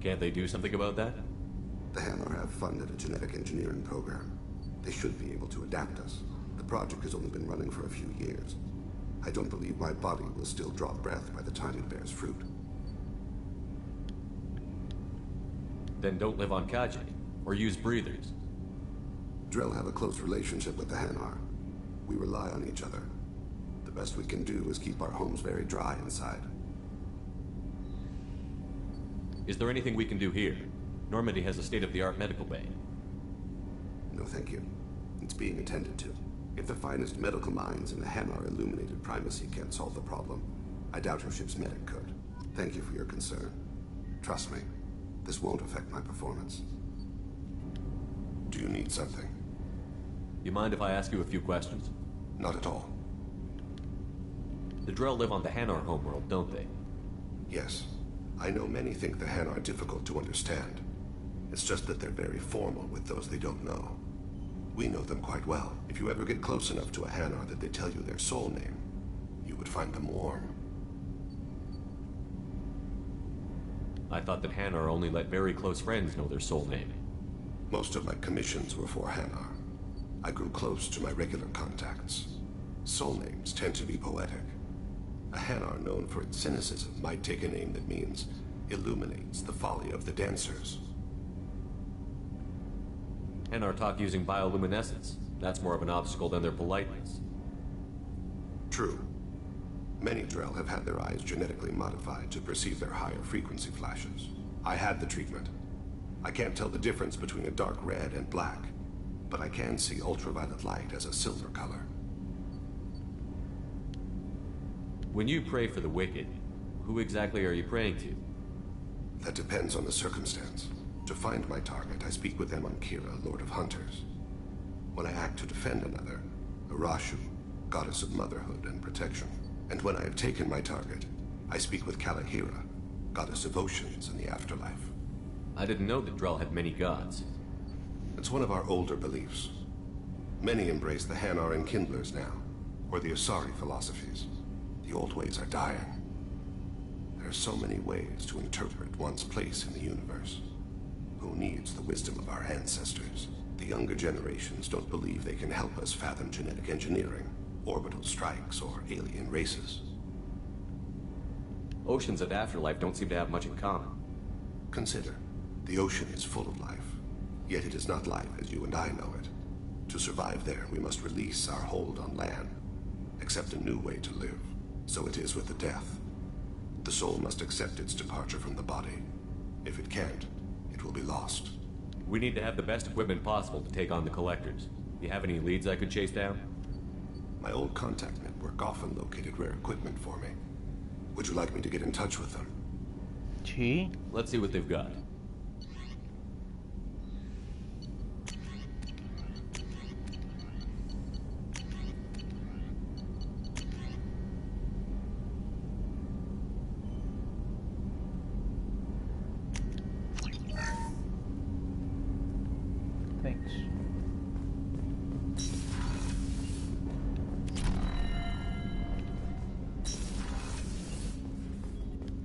Can't they do something about that? The Hanar have funded a genetic engineering program. They should be able to adapt us. The project has only been running for a few years. I don't believe my body will still draw breath by the time it bears fruit. Then don't live on Kaje, or use breathers. Drell have a close relationship with the Hanar. We rely on each other. The best we can do is keep our homes very dry inside. Is there anything we can do here? Normandy has a state-of-the-art medical bay. No, thank you. It's being attended to. If the finest medical minds in the Hanar illuminated primacy can't solve the problem, I doubt your ship's medic could. Thank you for your concern. Trust me, this won't affect my performance. Do you need something? You mind if I ask you a few questions? Not at all. The Drell live on the Hanar homeworld, don't they? Yes. I know many think the Hanar are difficult to understand. It's just that they're very formal with those they don't know. We know them quite well. If you ever get close enough to a Hanar that they tell you their soul name, you would find them warm. I thought that Hanar only let very close friends know their soul name. Most of my commissions were for Hanar. I grew close to my regular contacts. Soul names tend to be poetic. A Hanar known for its cynicism might take a name that means illuminates the folly of the dancers. Hanar talk using bioluminescence. That's more of an obstacle than their politeness. True. Many Drell have had their eyes genetically modified to perceive their higher frequency flashes. I had the treatment. I can't tell the difference between a dark red and black, but I can see ultraviolet light as a silver color. When you pray for the wicked, who exactly are you praying to? That depends on the circumstance. To find my target, I speak with them on Kira, Lord of Hunters. When I act to defend another, Arashu, goddess of motherhood and protection. And when I have taken my target, I speak with Kalahira, goddess of oceans and the afterlife. I didn't know that Drell had many gods. It's one of our older beliefs. Many embrace the Hanar and Kindlers now, or the Asari philosophies. The old ways are dying. There are so many ways to interpret one's place in the universe. Who needs the wisdom of our ancestors? The younger generations don't believe they can help us fathom genetic engineering, orbital strikes, or alien races. Oceans and afterlife don't seem to have much in common. Consider, the ocean is full of life, yet it is not life as you and I know it. To survive there, we must release our hold on land, accept a new way to live. So it is with the death. The soul must accept its departure from the body. If it can't, it will be lost. We need to have the best equipment possible to take on the Collectors. Do you have any leads I could chase down? My old contact network often located rare equipment for me. Would you like me to get in touch with them? Sí. Let's see what they've got. Thanks.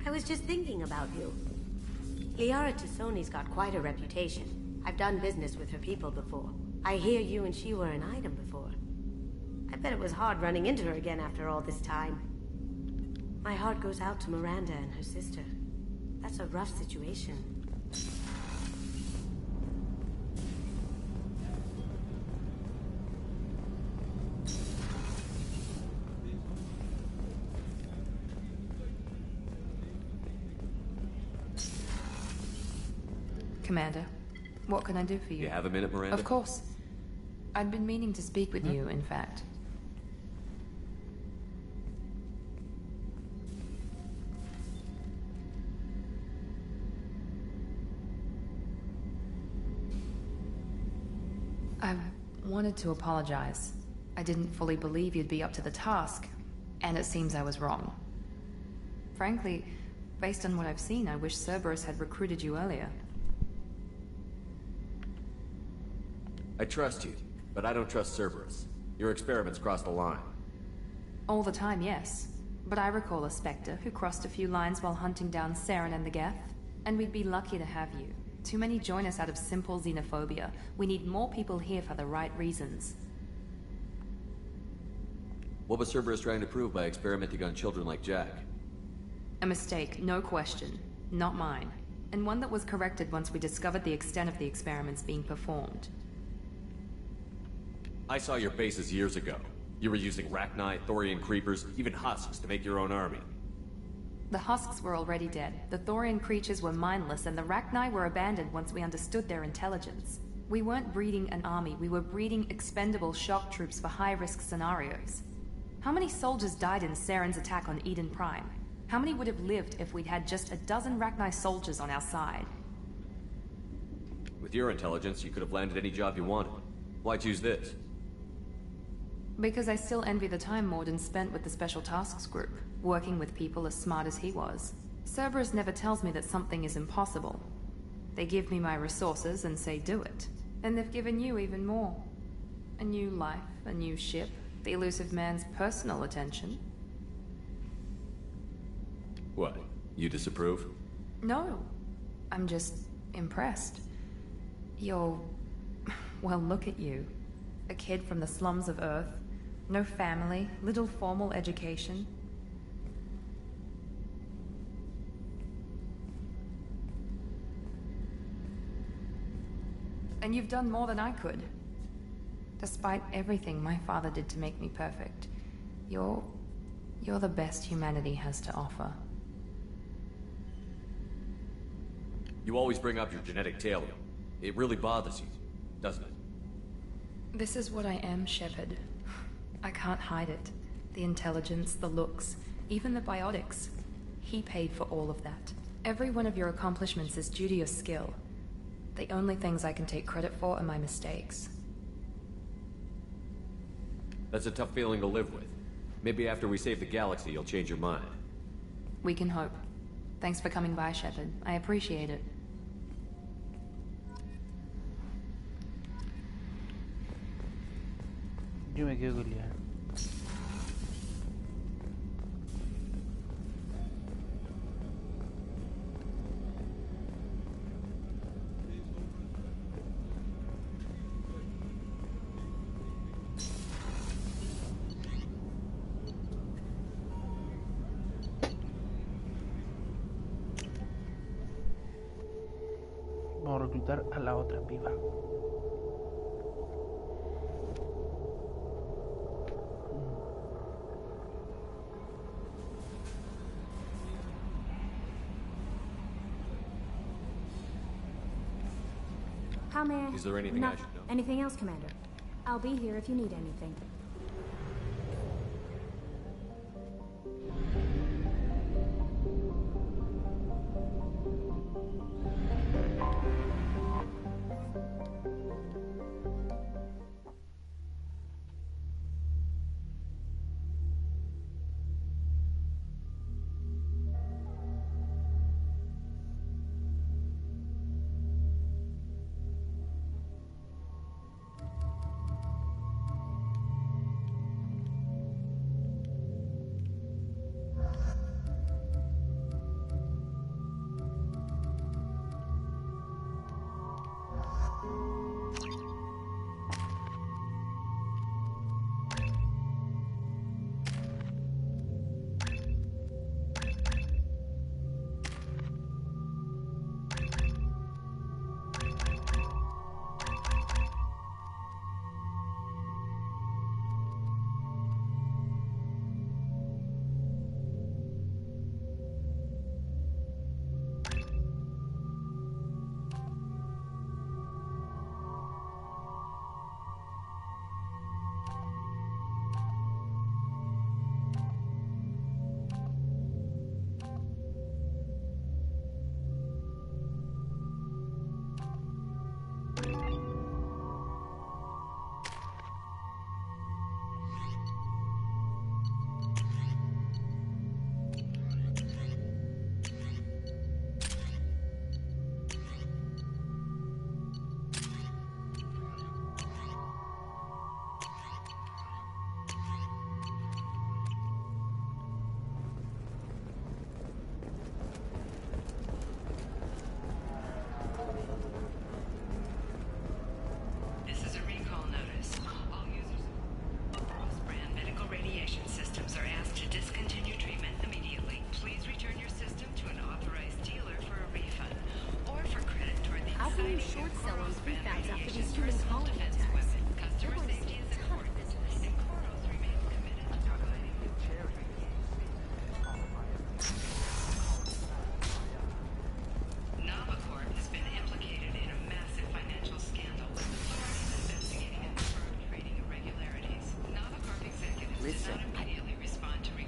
I was just thinking about you. Liara Tassoni's got quite a reputation. I've done business with her people before. I hear you and she were an item before. I bet it was hard running into her again after all this time. My heart goes out to Miranda and her sister. That's a rough situation. Commander, what can I do for you? You have a minute, Miranda? Of course. I'd been meaning to speak with you, in fact. I wanted to apologize. I didn't fully believe you'd be up to the task, and it seems I was wrong. Frankly, based on what I've seen, I wish Cerberus had recruited you earlier. I trust you, but I don't trust Cerberus. Your experiments crossed the line. All the time, yes. But I recall a Spectre who crossed a few lines while hunting down Saren and the Geth. And we'd be lucky to have you. Too many join us out of simple xenophobia. We need more people here for the right reasons. What was Cerberus trying to prove by experimenting on children like Jack? A mistake, no question. Not mine. And one that was corrected once we discovered the extent of the experiments being performed. I saw your bases years ago. You were using Rachni, Thorian creepers, even husks to make your own army. The husks were already dead. The Thorian creatures were mindless, and the Rachni were abandoned once we understood their intelligence. We weren't breeding an army, we were breeding expendable shock troops for high-risk scenarios. How many soldiers died in Saren's attack on Eden Prime? How many would have lived if we'd had just a dozen Rachni soldiers on our side? With your intelligence, you could have landed any job you wanted. Why choose this? Because I still envy the time Morden spent with the Special Tasks Group, working with people as smart as he was. Cerberus never tells me that something is impossible. They give me my resources and say do it. And they've given you even more. A new life, a new ship, the elusive man's personal attention. What? You disapprove? No. I'm just impressed. You're... well, look at you. A kid from the slums of Earth. No family, little formal education. And you've done more than I could. Despite everything my father did to make me perfect, you're the best humanity has to offer. You always bring up your genetic tailing. It really bothers you, doesn't it? This is what I am, Shepard. I can't hide it. The intelligence, the looks, even the biotics. He paid for all of that. Every one of your accomplishments is due to your skill. The only things I can take credit for are my mistakes. That's a tough feeling to live with. Maybe after we save the galaxy, you'll change your mind. We can hope. Thanks for coming by, Shepard. I appreciate it. Yo me quedo con Leah. Vamos a reclutar a la otra viva. How may I? Is there anything I should know? Anything else, Commander? I'll be here if you need anything.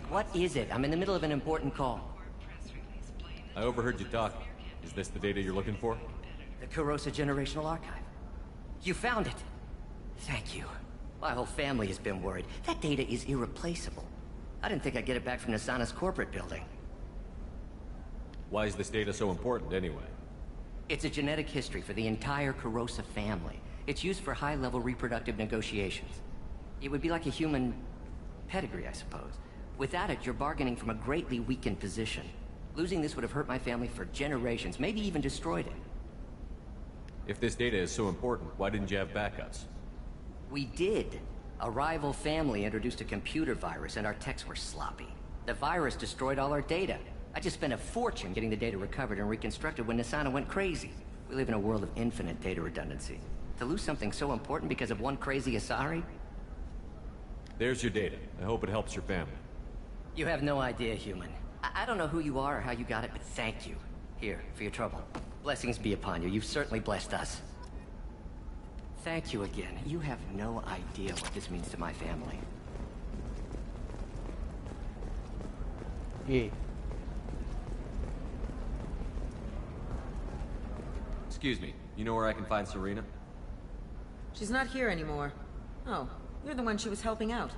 What is it? I'm in the middle of an important call. I overheard you talking. Is this the data you're looking for? The Kurosa Generational Archive. You found it. Thank you. My whole family has been worried. That data is irreplaceable. I didn't think I'd get it back from Nasana's corporate building. Why is this data so important, anyway? It's a genetic history for the entire Kurosa family. It's used for high-level reproductive negotiations. It would be like a human pedigree, I suppose. Without it, you're bargaining from a greatly weakened position. Losing this would have hurt my family for generations, maybe even destroyed it. If this data is so important, why didn't you have backups? We did. A rival family introduced a computer virus, and our techs were sloppy. The virus destroyed all our data. I just spent a fortune getting the data recovered and reconstructed when Nasana went crazy. We live in a world of infinite data redundancy. To lose something so important because of one crazy Asari? There's your data. I hope it helps your family. You have no idea, human. I don't know who you are or how you got it, but thank you. Here, for your trouble. Blessings be upon you. You've certainly blessed us. Thank you again. You have no idea what this means to my family. Yeah. Excuse me, you know where I can find Serena? She's not here anymore. Oh, you're the one she was helping out.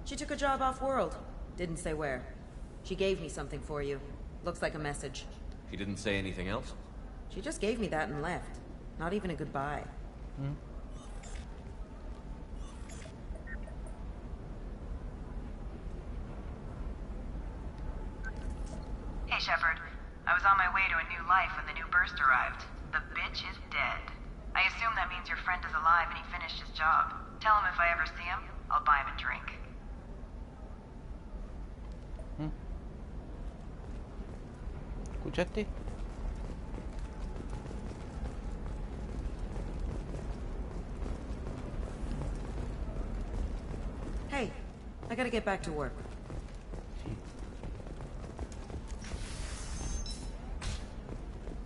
She took a job off-world. Didn't say where. She gave me something for you. Looks like a message. She didn't say anything else? She just gave me that and left. Not even a goodbye. Hey, Shepard. I was on my way to a new life when the new burst arrived. The bitch is dead. I assume that means your friend is alive and he finished his job. Tell him if I ever see him, I'll buy him a drink. ¿Escuchaste? Hey, I gotta get back to work.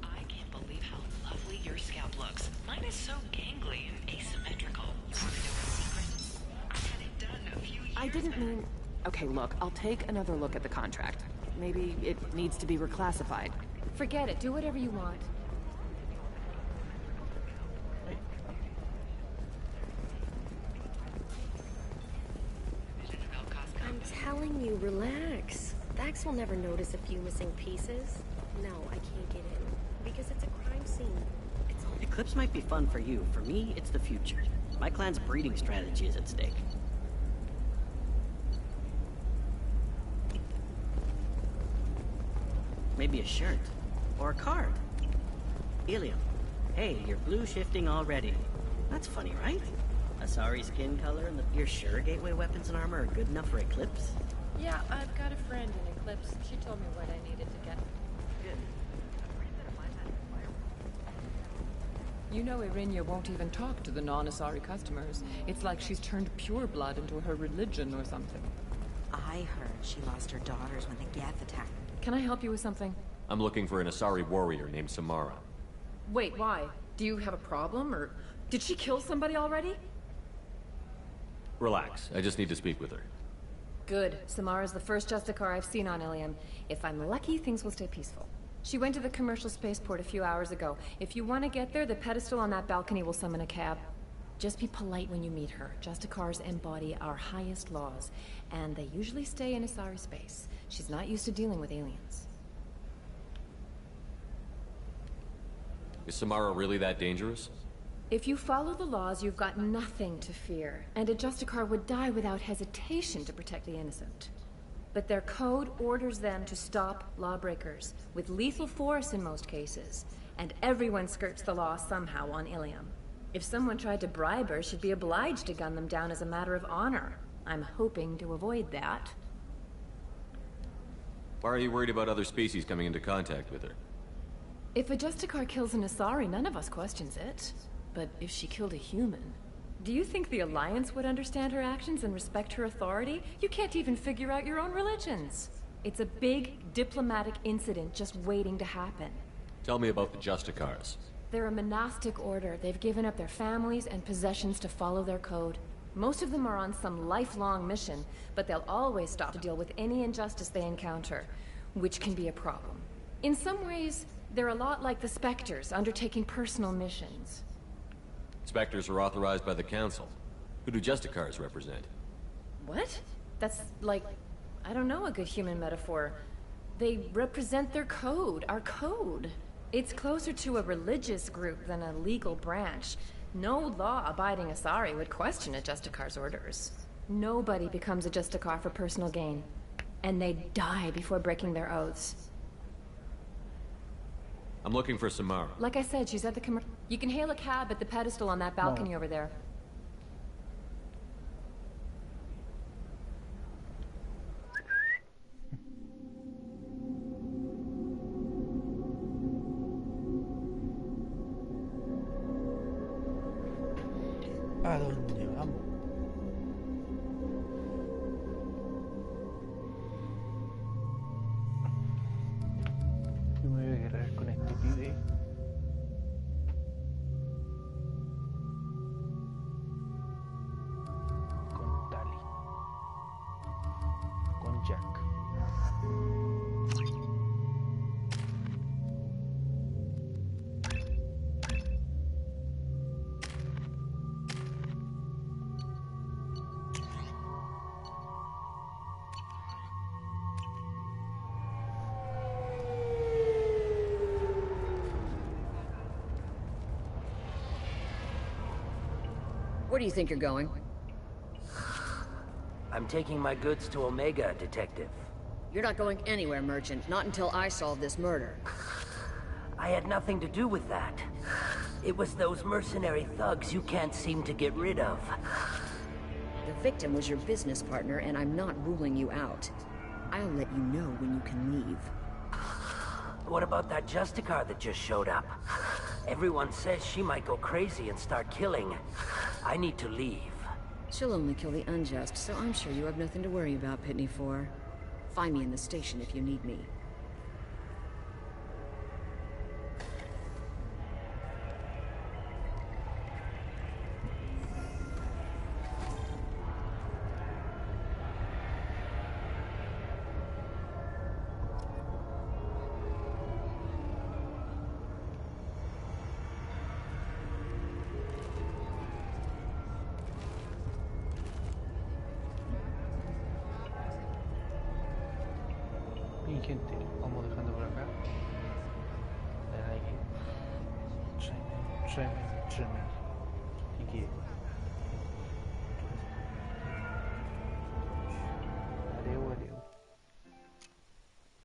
I can't believe how lovely your scalp looks. Mine is so gangly and asymmetrical. You want to know a secret? I had it done a few years I didn't mean... Okay, look, I'll take another look at the contract. Maybe it needs to be reclassified. Forget it. Do whatever you want. I'm telling you, relax. Vax will never notice a few missing pieces. No, I can't get in. Because it's a crime scene. Eclipse might be fun for you. For me, it's the future. My clan's breeding strategy is at stake. Maybe a shirt. Or a card. Ilium. Hey, you're blue shifting already. That's funny, right? Asari skin color and you're sure gateway weapons and armor are good enough for Eclipse? Yeah, I've got a friend in Eclipse. She told me what I needed to get. Good. You know Irinia won't even talk to the non-Asari customers. It's like she's turned pureblood into her religion or something. I heard she lost her daughters when the Geth attacked. Can I help you with something? I'm looking for an Asari warrior named Samara. Wait, why? Do you have a problem, or did she kill somebody already? Relax, I just need to speak with her. Good. Samara's the first Justicar I've seen on Ilium. If I'm lucky, things will stay peaceful. She went to the commercial spaceport a few hours ago. If you want to get there, the pedestal on that balcony will summon a cab. Just be polite when you meet her. Justicars embody our highest laws, and they usually stay in Asari space. She's not used to dealing with aliens. Is Samara really that dangerous? If you follow the laws, you've got nothing to fear, and a Justicar would die without hesitation to protect the innocent. But their code orders them to stop lawbreakers, with lethal force in most cases, and everyone skirts the law somehow on Ilium. If someone tried to bribe her, she'd be obliged to gun them down as a matter of honor. I'm hoping to avoid that. Why are you worried about other species coming into contact with her? If a Justicar kills an Asari, none of us questions it. But if she killed a human... Do you think the Alliance would understand her actions and respect her authority? You can't even figure out your own religions. It's a big diplomatic incident just waiting to happen. Tell me about the Justicars. They're a monastic order. They've given up their families and possessions to follow their code. Most of them are on some lifelong mission, but they'll always stop to deal with any injustice they encounter, which can be a problem. In some ways, they're a lot like the Spectres, undertaking personal missions. Spectres are authorized by the Council. Who do Justicars represent? What? That's like, I don't know, a good human metaphor. They represent their code, our code. It's closer to a religious group than a legal branch. No law-abiding Asari would question a Justicar's orders. Nobody becomes a Justicar for personal gain. And they die before breaking their oaths. I'm looking for Samara. Like I said, she's at the commercial. You can hail a cab at the pedestal on that balcony over there. ¿A dónde vamos? Yo me voy a agarrar con este pibe. Jack. Where do you think you're going? I'm taking my goods to Omega, Detective. You're not going anywhere, Merchant. Not until I solve this murder. I had nothing to do with that. It was those mercenary thugs you can't seem to get rid of. The victim was your business partner, and I'm not ruling you out. I'll let you know when you can leave. What about that Justicar that just showed up? Everyone says she might go crazy and start killing. I need to leave. She'll only kill the unjust, so I'm sure you have nothing to worry about, Pitney 4. Find me in the station if you need me. Bien, gente, vamos dejando por acá. Le like. Tremendo. Y que